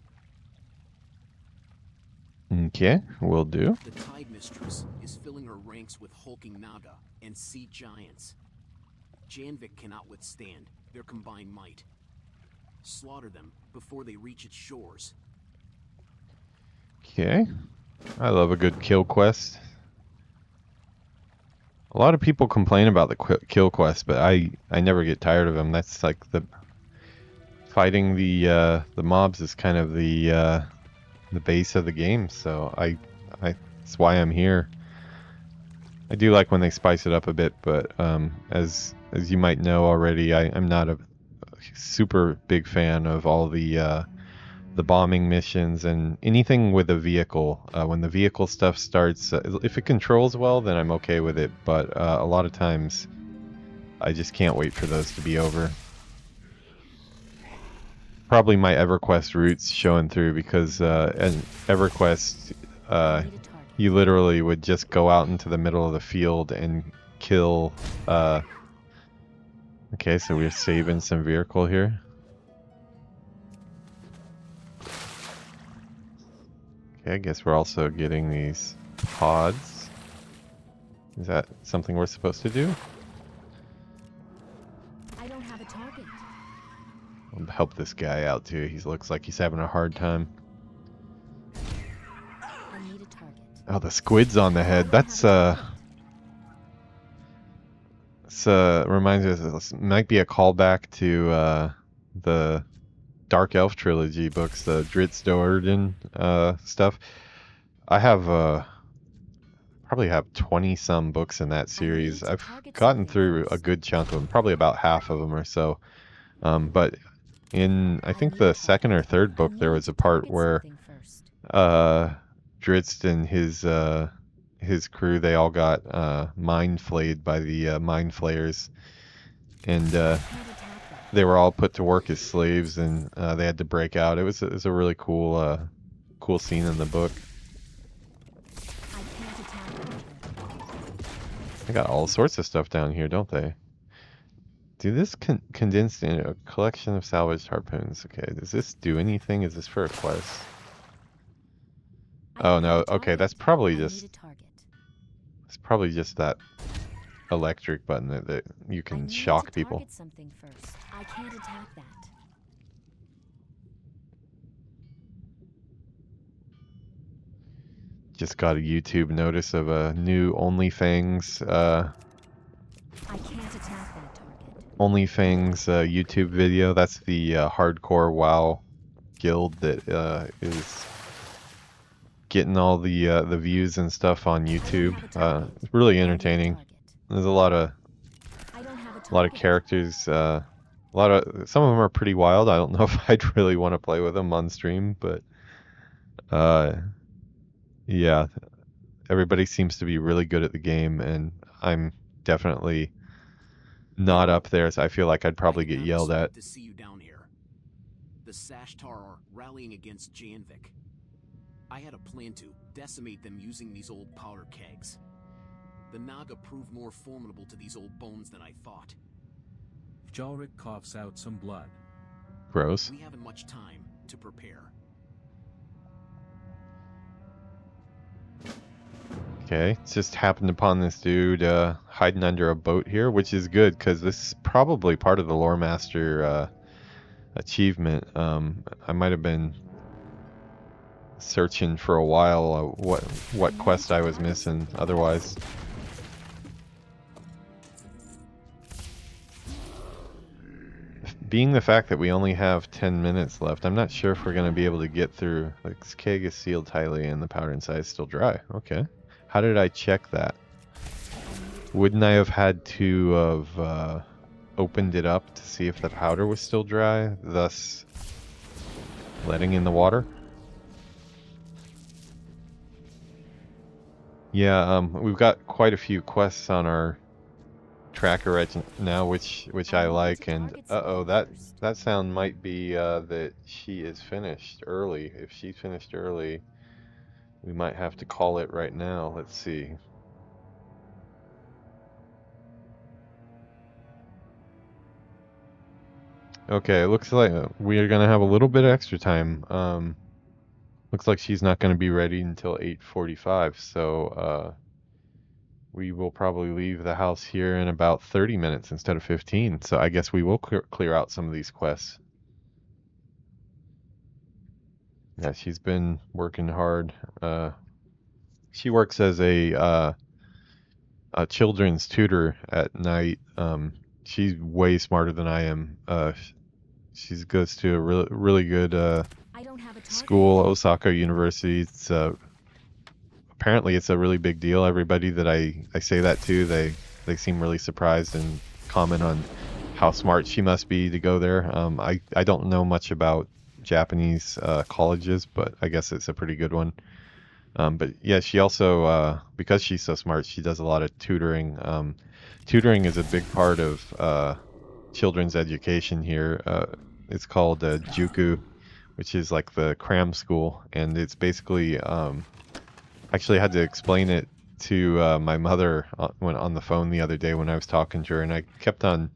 Okay, will do. The Tide Mistress is filling her ranks with hulking Naga and sea giants. Janvik cannot withstand their combined might. Slaughter them before they reach its shores. Okay, I love a good kill quest. A lot of people complain about the kill quest, but I never get tired of them. That's like fighting the mobs is kind of the base of the game. So that's why I'm here. I do like when they spice it up a bit, but as you might know already, I'm not a super big fan of all the bombing missions and anything with a vehicle. When the vehicle stuff starts, if it controls well, then I'm okay with it. But a lot of times, I just can't wait for those to be over. Probably my EverQuest roots showing through because in EverQuest, you literally would just go out into the middle of the field and kill. Okay, so we're saving some vehicle here. Okay, I guess we're also getting these pods. Is that something we're supposed to do? I don't have a target. I'll help this guy out too. He looks like he's having a hard time. I need a target. Oh, the squid's on the head. That's reminds me of this might be a callback to the Dark Elf trilogy books, the Dritz Do'Urden stuff. I have probably have 20 some books in that series. I've gotten through a good chunk of them, probably about half of them or so. But in I think the second or third book, there was a part where Dritz and his crew, they all got mind flayed by the mind flayers, and they were all put to work as slaves, and they had to break out. It was a really cool cool scene in the book. They got all sorts of stuff down here, don't they? Do this condensed in a collection of salvaged harpoons. Okay, does this do anything? Is this for a quest? Oh no, okay, that's probably just that electric button that you can shock people. Something first. I can't attack that. Just got a YouTube notice of a new OnlyFans I can't attack that target. OnlyFans YouTube video. That's the hardcore WoW guild that is getting all the views and stuff on YouTube. It's really entertaining. There's a lot of characters. Some of them are pretty wild. I don't know if I'd really want to play with them on stream, but yeah, everybody seems to be really good at the game, and I'm definitely not up there, so I feel like I'd probably get yelled at. To see you down here. The Sashtar are rallying against Janvik. I had a plan to decimate them using these old powder kegs. The Naga proved more formidable to these old bones than I thought. Jalric coughs out some blood. Gross. We haven't much time to prepare. Okay, just happened upon this dude hiding under a boat here, which is good because this is probably part of the Loremaster achievement. I might have been searching for a while what quest I was missing otherwise. Being the fact that we only have 10 minutes left, I'm not sure if we're going to be able to get through. Like, this keg is sealed tightly and the powder inside is still dry. Okay. How did I check that? Wouldn't I have had to have opened it up to see if the powder was still dry, thus letting in the water? Yeah, we've got quite a few quests on our tracker right now, which I like, and uh-oh, that sound might be that she is finished early. If she's finished early, we might have to call it right now. Let's see. Okay, it looks like we are gonna have a little bit of extra time. Looks like she's not gonna be ready until 8:45, so we will probably leave the house here in about 30 minutes instead of 15. So I guess we will clear out some of these quests. Yeah, she's been working hard. She works as a children's tutor at night. She's way smarter than I am. She goes to a really good school, Osaka University. It's apparently it's a really big deal. Everybody that I say that to, they seem really surprised and comment on how smart she must be to go there. I don't know much about Japanese colleges, but I guess it's a pretty good one. But yeah, she also, because she's so smart, she does a lot of tutoring. Tutoring is a big part of children's education here. It's called Juku, which is like the cram school, and it's basically actually I had to explain it to my mother when on the phone the other day when I was talking to her, and I kept on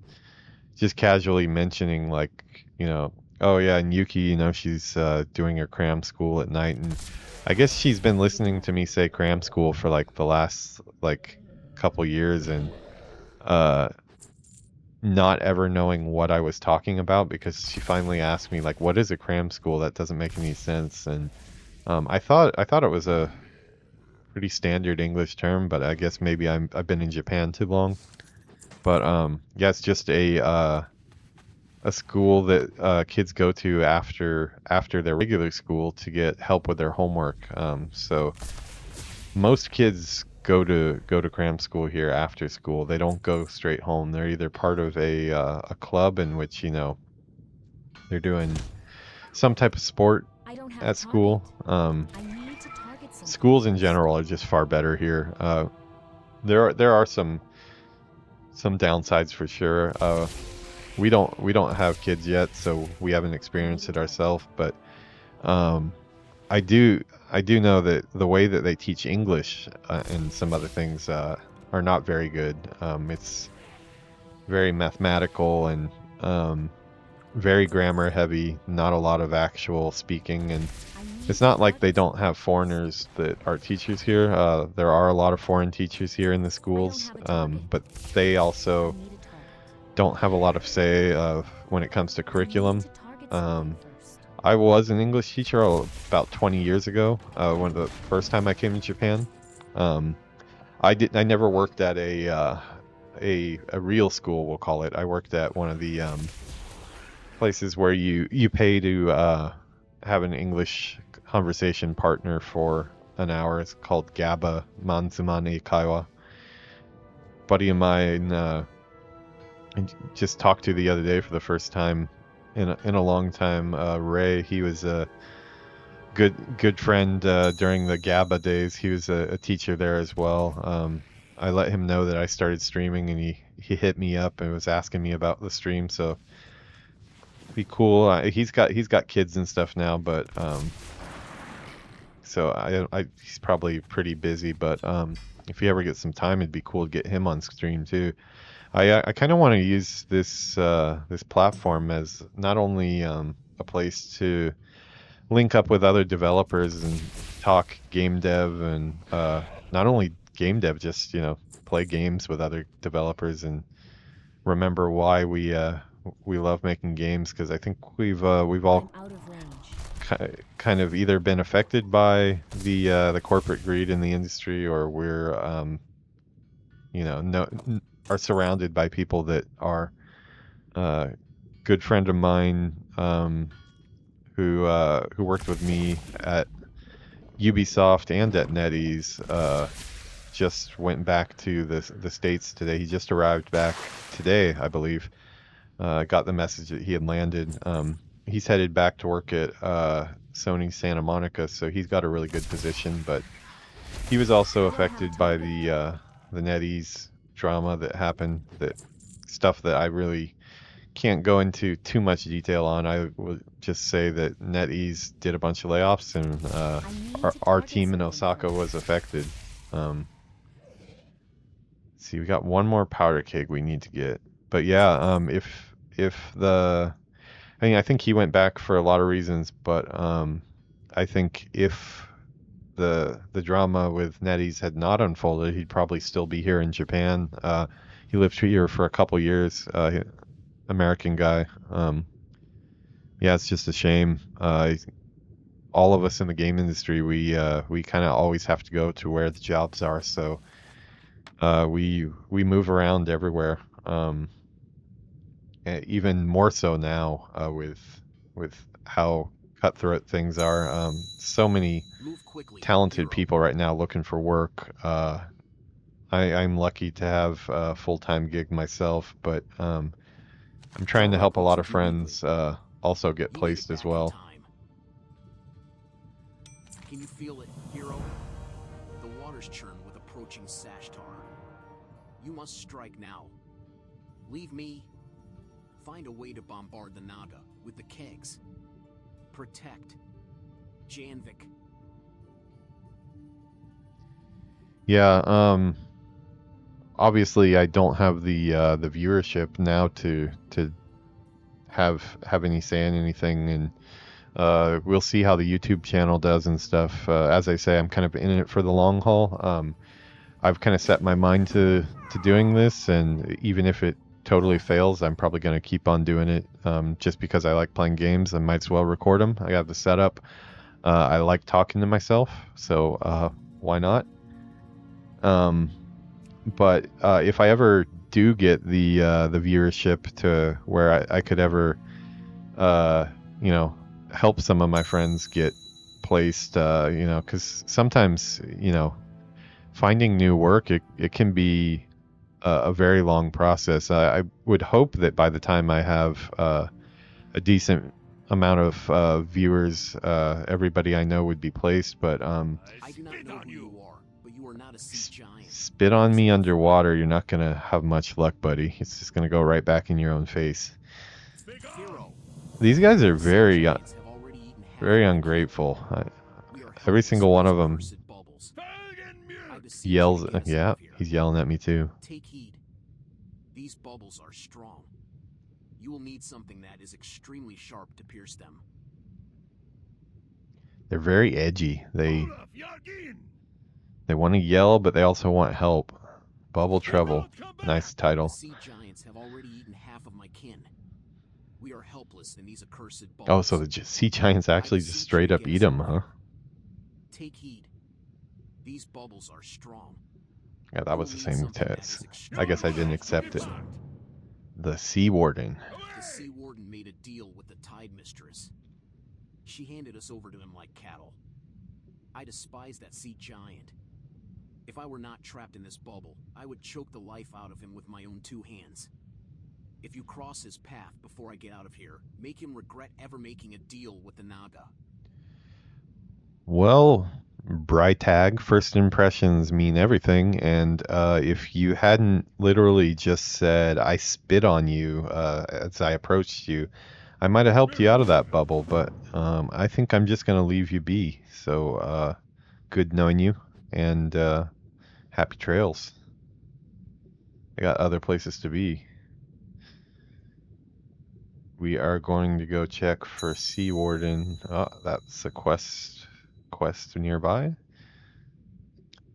just casually mentioning, like, you know, oh yeah, and Yuki, you know, she's doing her cram school at night, and I guess she's been listening to me say cram school for like the last like couple years, and not ever knowing what I was talking about, because she finally asked me, like, what is a cram school? That doesn't make any sense. And I thought it was a pretty standard English term, but I guess maybe I've been in Japan too long. But yeah, it's just a school that kids go to after their regular school to get help with their homework. So most kids go to cram school here after school. They don't go straight home. They're either part of a club in which, you know, they're doing some type of sport at school. Schools in general are just far better here. There are some downsides for sure. We don't have kids yet, so we haven't experienced it ourselves. But I do know that the way that they teach English and some other things are not very good. It's very mathematical and very grammar heavy, not a lot of actual speaking, and it's not like they don't have foreigners that are teachers here. There are a lot of foreign teachers here in the schools, but they also don't have a lot of say when it comes to curriculum. I was an English teacher about 20 years ago, when the first time I came to Japan. I never worked at a real school, we'll call it. I worked at one of the places where you pay to have an English conversation partner for an hour. It's called GABA, Manzumane Kaiwa. Buddy of mine I just talked to the other day for the first time in a long time. Ray, he was a good friend during the GABA days. He was a teacher there as well. I let him know that I started streaming, and he hit me up and was asking me about the stream. So be cool. He's got kids and stuff now, but so he's probably pretty busy. But if he ever gets some time, it'd be cool to get him on stream too. I kind of want to use this platform as not only a place to link up with other developers and talk game dev, and not only game dev, just, you know, play games with other developers and remember why we we love making games because I think we've all I'm out of range. kind of either been affected by the corporate greed in the industry, or we're are surrounded by people that are good friend of mine who worked with me at Ubisoft and at NetEase. Just went back to the States today. He just arrived back today, I believe. Got the message that he had landed. He's headed back to work at Sony Santa Monica, so he's got a really good position. But he was also affected by the NetEase drama that happened. That stuff that I really can't go into too much detail on. I will just say that NetEase did a bunch of layoffs, and our team in Osaka was affected. See, we got one more powder keg we need to get. But yeah, I think he went back for a lot of reasons, but I think if the drama with NetEase had not unfolded, he'd probably still be here in Japan. He lived here for a couple years. American guy. Yeah, it's just a shame. All of us in the game industry, we kind of always have to go to where the jobs are, so we move around everywhere. Even more so now with how cutthroat things are. So many talented people right now looking for work. I'm lucky to have a full-time gig myself, but I'm trying to help a lot of friends also get placed as well. Can you feel it, hero? The waters churn with approaching Sashtar. You must strike now. Leave me. Find a way to bombard the Naga with the kegs. Protect Janvik. Yeah, obviously I don't have the viewership now to have any say in anything, and we'll see how the YouTube channel does and stuff. As I say, I'm kind of in it for the long haul. I've kind of set my mind to doing this, and even if it totally fails, I'm probably going to keep on doing it, just because I like playing games. I might as well record them. I got the setup. I like talking to myself, so why not? But if I ever do get the viewership to where I could ever help some of my friends get placed, because sometimes finding new work, it can be a very long process. I would hope that by the time I have a decent amount of viewers, everybody I know would be placed, but I do not know who you are, but you are not a sea giant. spit on me underwater, you're not gonna have much luck, buddy. It's just gonna go right back in your own face. Hero. These guys are very Giants have already eaten half very of the ungrateful. We are Every single one of them cursed bubbles. I beseech you yells. to get us Yeah, out of here. he's yelling at me too. Take heed. These bubbles are strong. You will need something that is extremely sharp to pierce them. They're very edgy. They want to yell, but they also want help. Bubble Trouble. Nice The title. sea giants have already eaten half of my kin. We are helpless in these accursed bubbles. Oh, so the sea giants actually just straight up eat them, huh? Take heed. These bubbles are strong. Yeah, that was the same test. I guess I didn't accept it. The Sea Warden. The Sea Warden made a deal with the Tide Mistress. She handed us over to him like cattle. I despise that sea giant. If I were not trapped in this bubble, I would choke the life out of him with my own 2 hands. If you cross his path before I get out of here, make him regret ever making a deal with the Naga. Well, Brightag, first impressions mean everything, and if you hadn't literally just said, I spit on you as I approached you, I might have helped you out of that bubble, but I think I'm just going to leave you be. So, good knowing you, and happy trails. I got other places to be. We are going to go check for Sea Warden. Oh, that's a quest nearby. A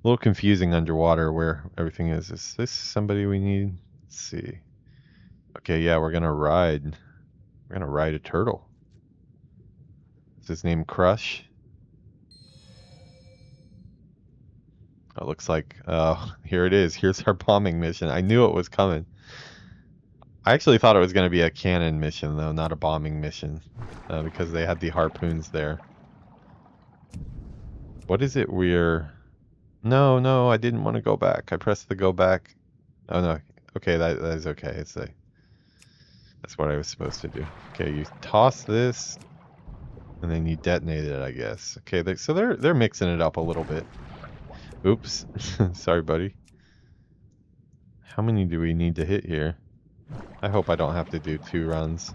little confusing underwater where everything is. Is this somebody we need? Let's see. Okay, yeah, we're gonna ride. We're gonna ride a turtle. Is his name Crush? It looks like, here it is. Here's our bombing mission. I knew it was coming. I actually thought it was going to be a cannon mission, though, not a bombing mission, because they had the harpoons there. What is it we're... No, no, I didn't want to go back. I pressed the go back. Oh, no. Okay, that is okay. That's what I was supposed to do. Okay, you toss this, and then you detonate it, I guess. Okay, so they're mixing it up a little bit. Oops. Sorry, buddy. How many do we need to hit here? I hope I don't have to do 2 runs.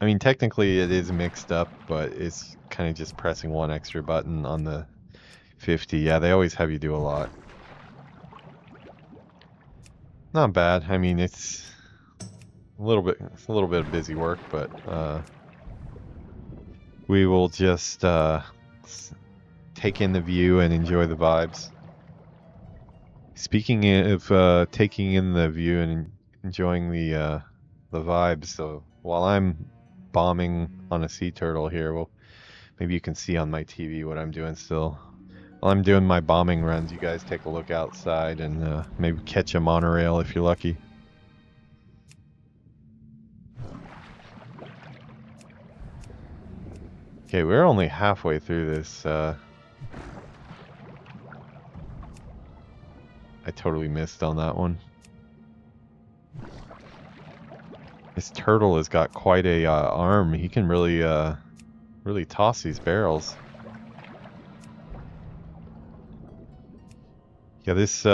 I mean, technically it is mixed up, but it's kind of just pressing 1 extra button on the 50. Yeah, they always have you do a lot. Not bad. I mean, it's a little bit of busy work, but we will just take in the view and enjoy the vibes. Speaking of taking in the view and enjoying the vibes, so while I'm bombing on a sea turtle here, well, maybe you can see on my TV what I'm doing still. While I'm doing my bombing runs, you guys take a look outside and maybe catch a monorail if you're lucky. Okay, we're only halfway through this. I totally missed on that one. This turtle has got quite a arm. He can really toss these barrels. Yeah, this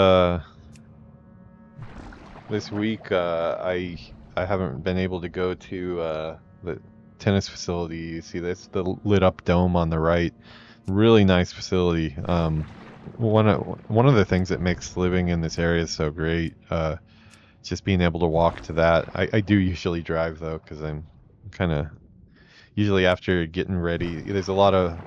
week I haven't been able to go to the tennis facility. You see this, the lit up dome on the right. Really nice facility. One of the things that makes living in this area so great, just being able to walk to that. I do usually drive though, because I'm kind of usually after getting ready. There's a lot of,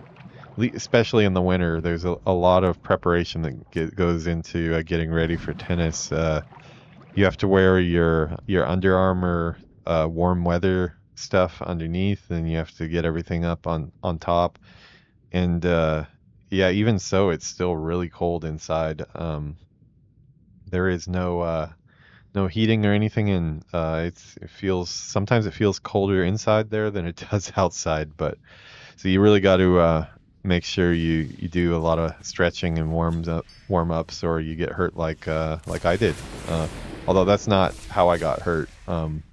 especially in the winter, there's a lot of preparation that goes into getting ready for tennis. You have to wear your Under Armour warm weather stuff underneath, and you have to get everything up on top. And yeah, even so, it's still really cold inside. There is no heating or anything, and sometimes it feels colder inside there than it does outside. But so you really got to make sure you do a lot of stretching and warm ups, or you get hurt like I did. Although that's not how I got hurt. I'm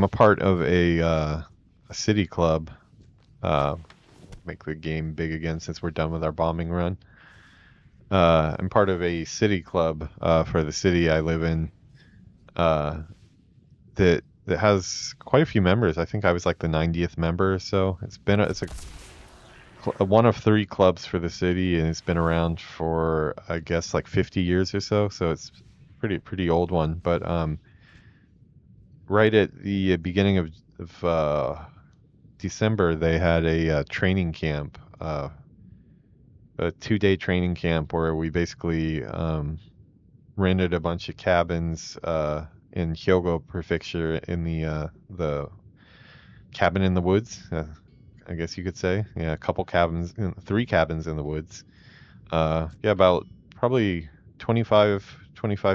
a part of a city club. Make the game big again since we're done with our bombing run. I'm part of a city club for the city I live in that has quite a few members. I think I was like the 90th member or so. It's one of 3 clubs for the city, and it's been around for I guess like 50 years or so. So it's pretty old one. But right at the beginning of December, they had a training camp, a 2-day training camp where we basically rented a bunch of cabins in Hyogo Prefecture in the cabin in the woods, I guess you could say. Yeah, a couple cabins, 3 cabins in the woods. Yeah, about probably 25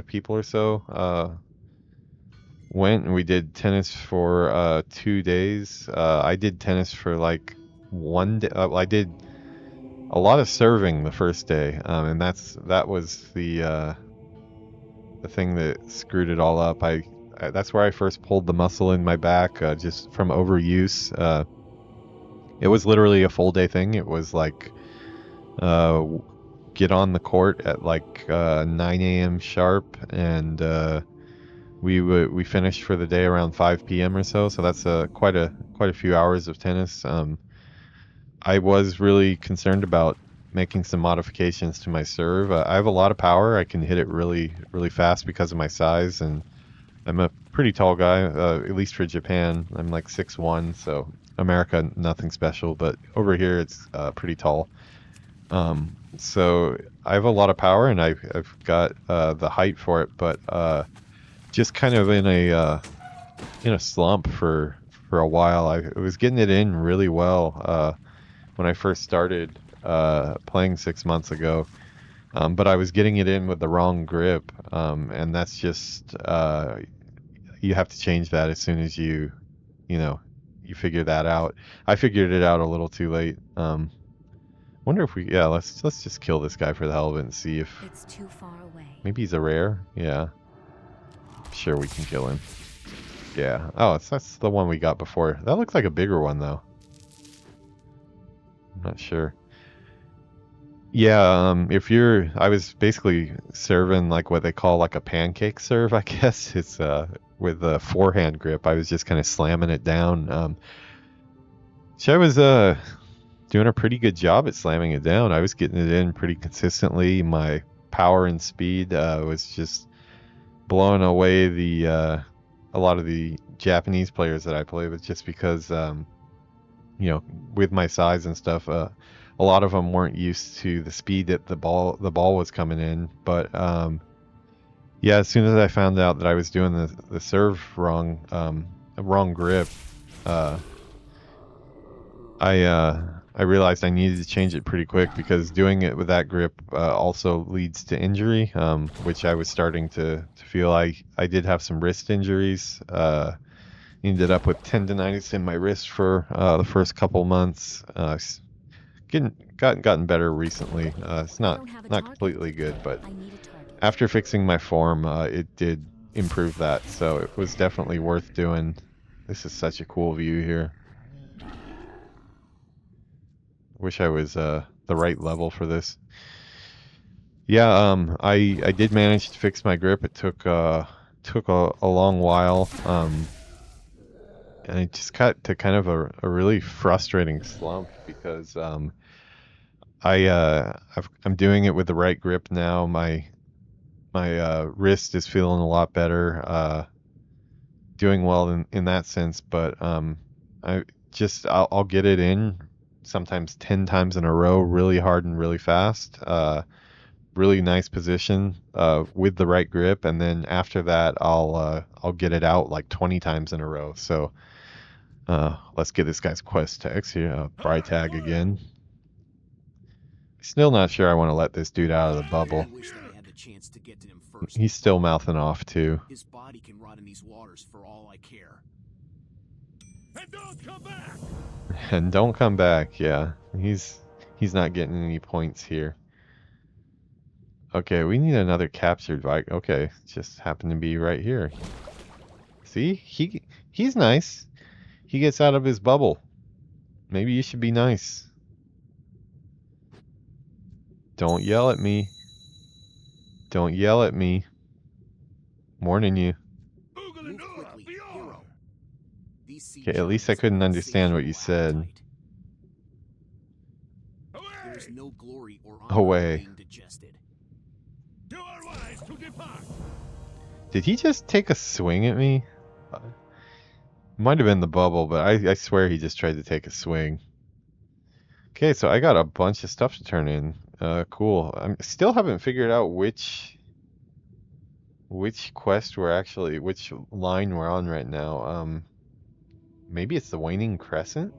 people or so went, and we did tennis for 2 days. I did tennis for like 1 day. I did a lot of serving the first day, and that was the thing that screwed it all up. That's where I first pulled the muscle in my back, just from overuse. It was literally a full day thing. It was like get on the court at like 9 a.m. sharp, and we finished for the day around 5 p.m. or so. So that's quite a few hours of tennis. I was really concerned about making some modifications to my serve. I have a lot of power. I can hit it really fast because of my size, and I'm a pretty tall guy, at least for Japan. I'm like 6'1", so America, nothing special, but over here it's pretty tall. So I have a lot of power, and I've got the height for it, but just kind of in a slump for a while. I was getting it in really well when I first started playing 6 months ago, but I was getting it in with the wrong grip, and that's just you have to change that as soon as you know you figure that out. I figured it out a little too late. Wonder if we let's just kill this guy for the hell of it and see if It's too far away. maybe he's a rare. Yeah, sure we can kill him. Yeah. Oh, that's the one we got before. That looks like a bigger one though. I'm not sure. Yeah, I was basically serving like what they call like a pancake serve, I guess. It's with a forehand grip. I was just kind of slamming it down. So I was doing a pretty good job at slamming it down. I was getting it in pretty consistently. My power and speed was just blowing away the a lot of the Japanese players that I play with, just because with my size and stuff, a lot of them weren't used to the speed that the ball was coming in. But yeah, as soon as I found out that I was doing the serve wrong, wrong grip, I realized I needed to change it pretty quick, because doing it with that grip also leads to injury, which I was starting to feel. I did have some wrist injuries. Ended up with tendonitis in my wrist for the first couple months. Gotten better recently. It's not completely good, but I need a target. after fixing my form, it did improve that. So it was definitely worth doing. This is such a cool view here. Wish I was the right level for this. Yeah, I did manage to fix my grip. It took a long while. And it just got to kind of a really frustrating slump, because I'm doing it with the right grip now. My wrist is feeling a lot better. Doing well in that sense, but I'll get it in sometimes 10 times in a row, really hard and really fast. Really nice position with the right grip, and then after that I'll get it out like 20 times in a row. So let's get this guy's quest text here. Tag again. Still not sure I want to let this dude out of the bubble. I wish that I had the chance to get to him first. He's still mouthing off too. His body can rot in these waters for all I care. And don't come back! And don't come back. Yeah, he's not getting any points here. Okay, we need another captured Viking. Okay, just happened to be right here. See, he's nice. He gets out of his bubble. Maybe you should be nice. Don't yell at me. Don't yell at me. Warning you. Move quickly, hero. These sea Okay, at least I giants couldn't are understand what you insatiable said. appetite. There's no glory or honor Away. in being digested. You are wise to depart! Did he just take a swing at me? Might have been the bubble, but I swear he just tried to take a swing. Okay, so I got a bunch of stuff to turn in. Cool. I still haven't figured out which quest which line we're on right now. Maybe it's the Waning Crescent?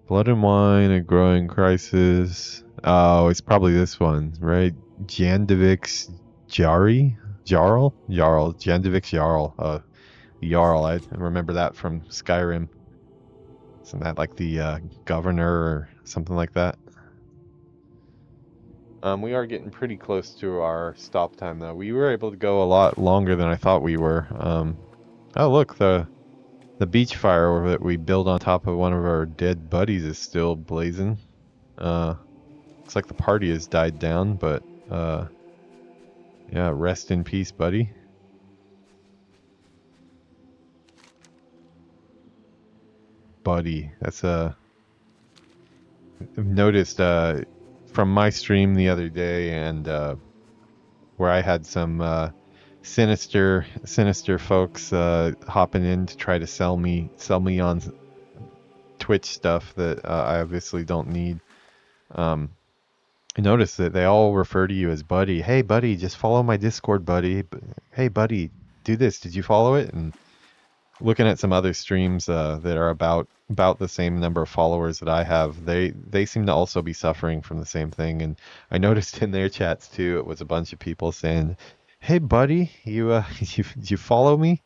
Blood and Wine, A Growing Crisis. Oh, it's probably this one, right? Jandevik's Jarl? Jandevik's Jarl. Jarl, I remember that from Skyrim. Isn't that like the governor or something like that? We are getting pretty close to our stop time though. We were able to go a lot longer than I thought we were. Oh look, the beach fire that we built on top of one of our dead buddies is still blazing. Looks like the party has died down, but yeah, rest in peace, buddy. Buddy, that's I've noticed from my stream the other day, and where I had some sinister folks hopping in to try to sell me on Twitch stuff that I obviously don't need. I noticed that they all refer to you as buddy. Hey, buddy, just follow my Discord, buddy. Hey, buddy, do this. Did you follow it? And looking at some other streams that are about the same number of followers that I have, they seem to also be suffering from the same thing. And I noticed in their chats too, it was a bunch of people saying, "Hey, buddy, you follow me?"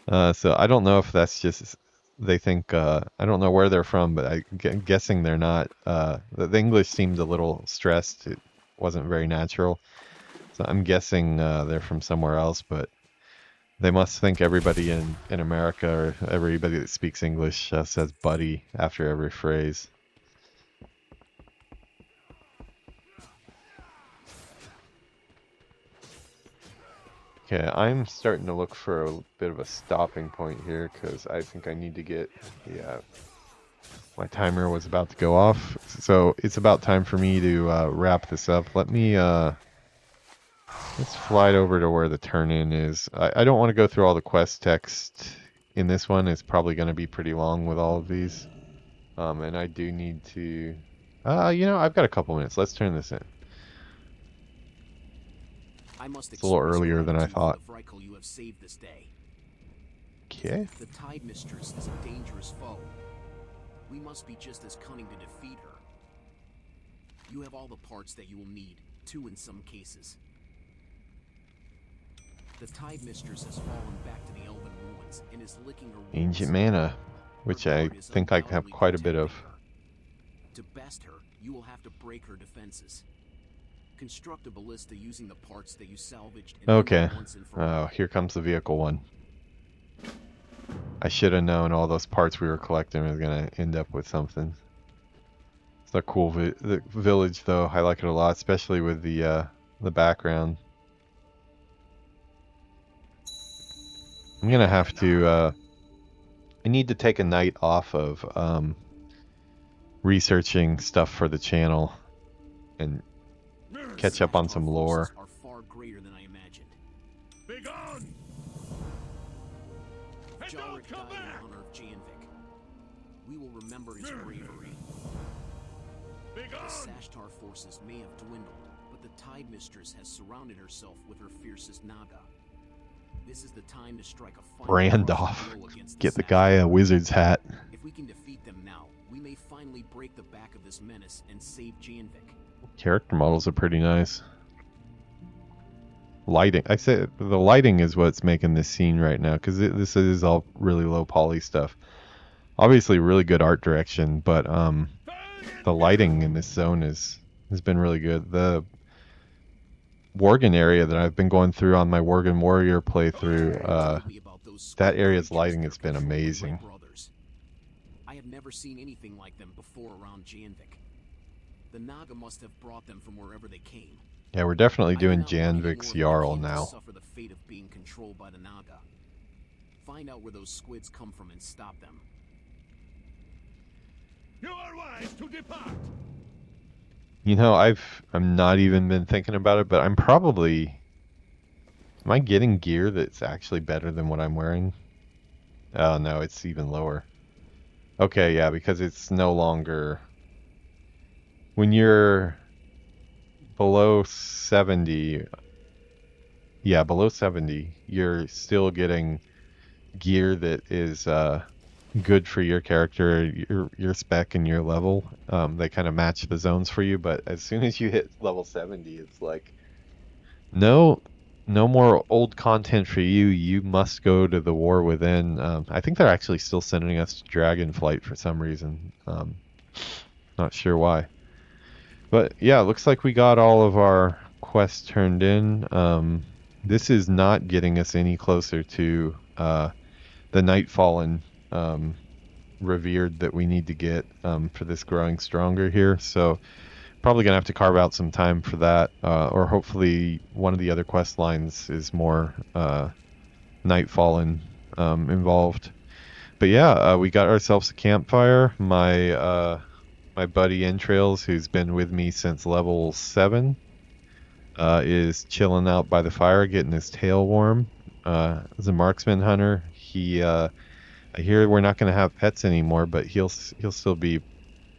So I don't know if that's just they think I don't know where they're from, but I'm guessing they're not. The English seemed a little stressed. It wasn't very natural. So I'm guessing they're from somewhere else, but they must think everybody in America or everybody that speaks English says buddy after every phrase. Okay, I'm starting to look for a bit of a stopping point here because I think I need to get, yeah, my timer was about to go off. So it's about time for me to wrap this up. Let me, let's fly over to where the turn-in is. I don't want to go through all the quest text in this one. It's probably going to be pretty long with all of these. And I do need to, I've got a couple minutes. Let's turn this in. It's a little earlier than I thought. You have saved this day. Okay. The Tide Mistress is a dangerous foe. We must be just as cunning to defeat her. You have all the parts that you will need, two in some cases. The Tide Mistress has fallen back to the Elven ruins and is licking her wounds. Ancient mana, which I think I have quite a bit of. To best her, you will have to break her defenses. Construct a ballista using the parts that you salvaged. Okay. Oh, here comes the vehicle one. I should have known all those parts we were collecting was going to end up with something. It's a cool the village, though. I like it a lot, especially with the background. I'm going to have to... I need to take a night off of researching stuff for the channel and catch up on some lore. Are far greater than I imagined. Begone! Jalric died in honor of Janvik. We will remember his bravery. The Sashtar forces may have dwindled, but the Tide Mistress has surrounded herself with her fiercest Naga. This is the time to strike a final blow against Get the guy a wizard's hat. If we can defeat them now, we may finally break the back of this menace and save Janvik. Character models are pretty nice. Lighting. I say the lighting is what's making this scene right now, because this is all really low poly stuff. Obviously, really good art direction, but the lighting in this zone has been really good. The Worgen area that I've been going through on my Worgen Warrior playthrough, that area's lighting has been amazing. I have never seen anything like them before around Janvik. The Naga must have brought them from wherever they came. Yeah, we're definitely doing Janvik's Jarl now. Suffer the fate of being controlled by the Naga. Find out where those squids come from and stop them. You are wise to depart. You know, I'm not even been thinking about it, but I'm probably... Am I getting gear that's actually better than what I'm wearing? Oh, no, it's even lower. Okay, yeah, because it's no longer... When you're below 70... Yeah, below 70, you're still getting gear that is good for your character, your spec, and your level. They kind of match the zones for you, but as soon as you hit level 70, it's like, no more old content for you. You must go to the War Within. I think they're actually still sending us to Dragonflight for some reason. Not sure why. But yeah, it looks like we got all of our quests turned in. This is not getting us any closer to the Nightfallen revered that we need to get for this growing stronger here. So probably gonna have to carve out some time for that, or hopefully one of the other quest lines is more Nightfallen involved. But yeah, we got ourselves a campfire. My buddy Entrails, who's been with me since level 7, is chilling out by the fire, getting his tail warm. As a marksman hunter, he, I I hear we're not going to have pets anymore, but he'll still be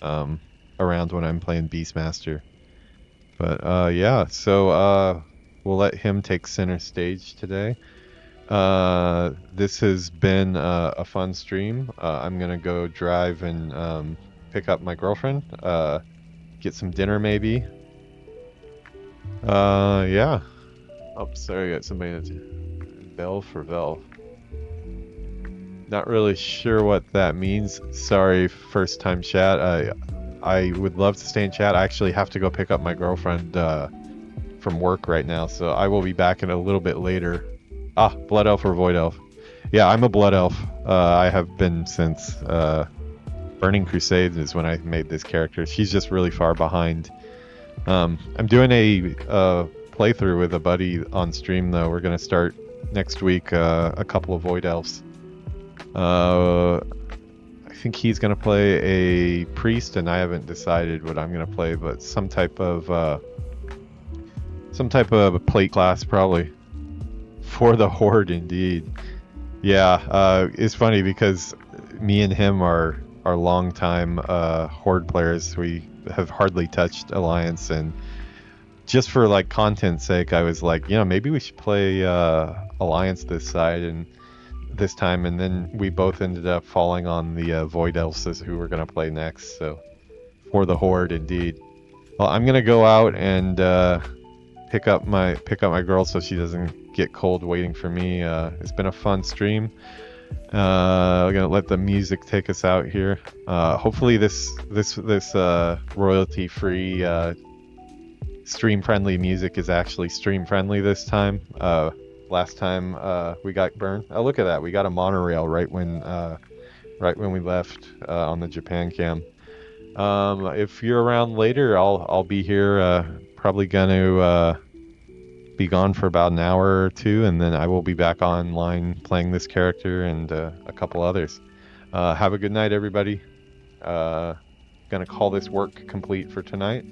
around when I'm playing Beastmaster. But yeah, so we'll let him take center stage today. This has been a fun stream. I'm gonna go drive and pick up my girlfriend. Get some dinner maybe. Yeah. Oh, sorry, I got somebody that's Vel for Vel. Not really sure what that means. Sorry, first time chat. I would love to stay in chat. I actually have to go pick up my girlfriend from work right now, so I will be back in a little bit later. Ah, Blood Elf or Void Elf. Yeah, I'm a Blood Elf. I have been since Burning Crusade is when I made this character. She's just really far behind. I'm doing a playthrough with a buddy on stream though. We're gonna start next week a couple of Void Elves. I think he's gonna play a priest, and I haven't decided what I'm gonna play, but some type of plate class probably. For the Horde, indeed. Yeah, it's funny because me and him are longtime Horde players. We have hardly touched Alliance, and just for like content's sake, I was like, maybe we should play Alliance this time, and then we both ended up falling on the Void Elves as who we're gonna play next. So, for the Horde, indeed. Well, I'm gonna go out and pick up my girl so she doesn't get cold waiting for me. It's been a fun stream. We're gonna let the music take us out here. Hopefully this royalty free stream friendly music is actually stream friendly this time. Last time we got burned. Oh, look at that, we got a monorail right when we left on the Japan cam. If you're around later, I'll be here. Probably gonna be gone for about an hour or two, and then I will be back online playing this character and a couple others. Have a good night, everybody. Gonna call this work complete for tonight.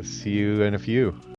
See you in a few.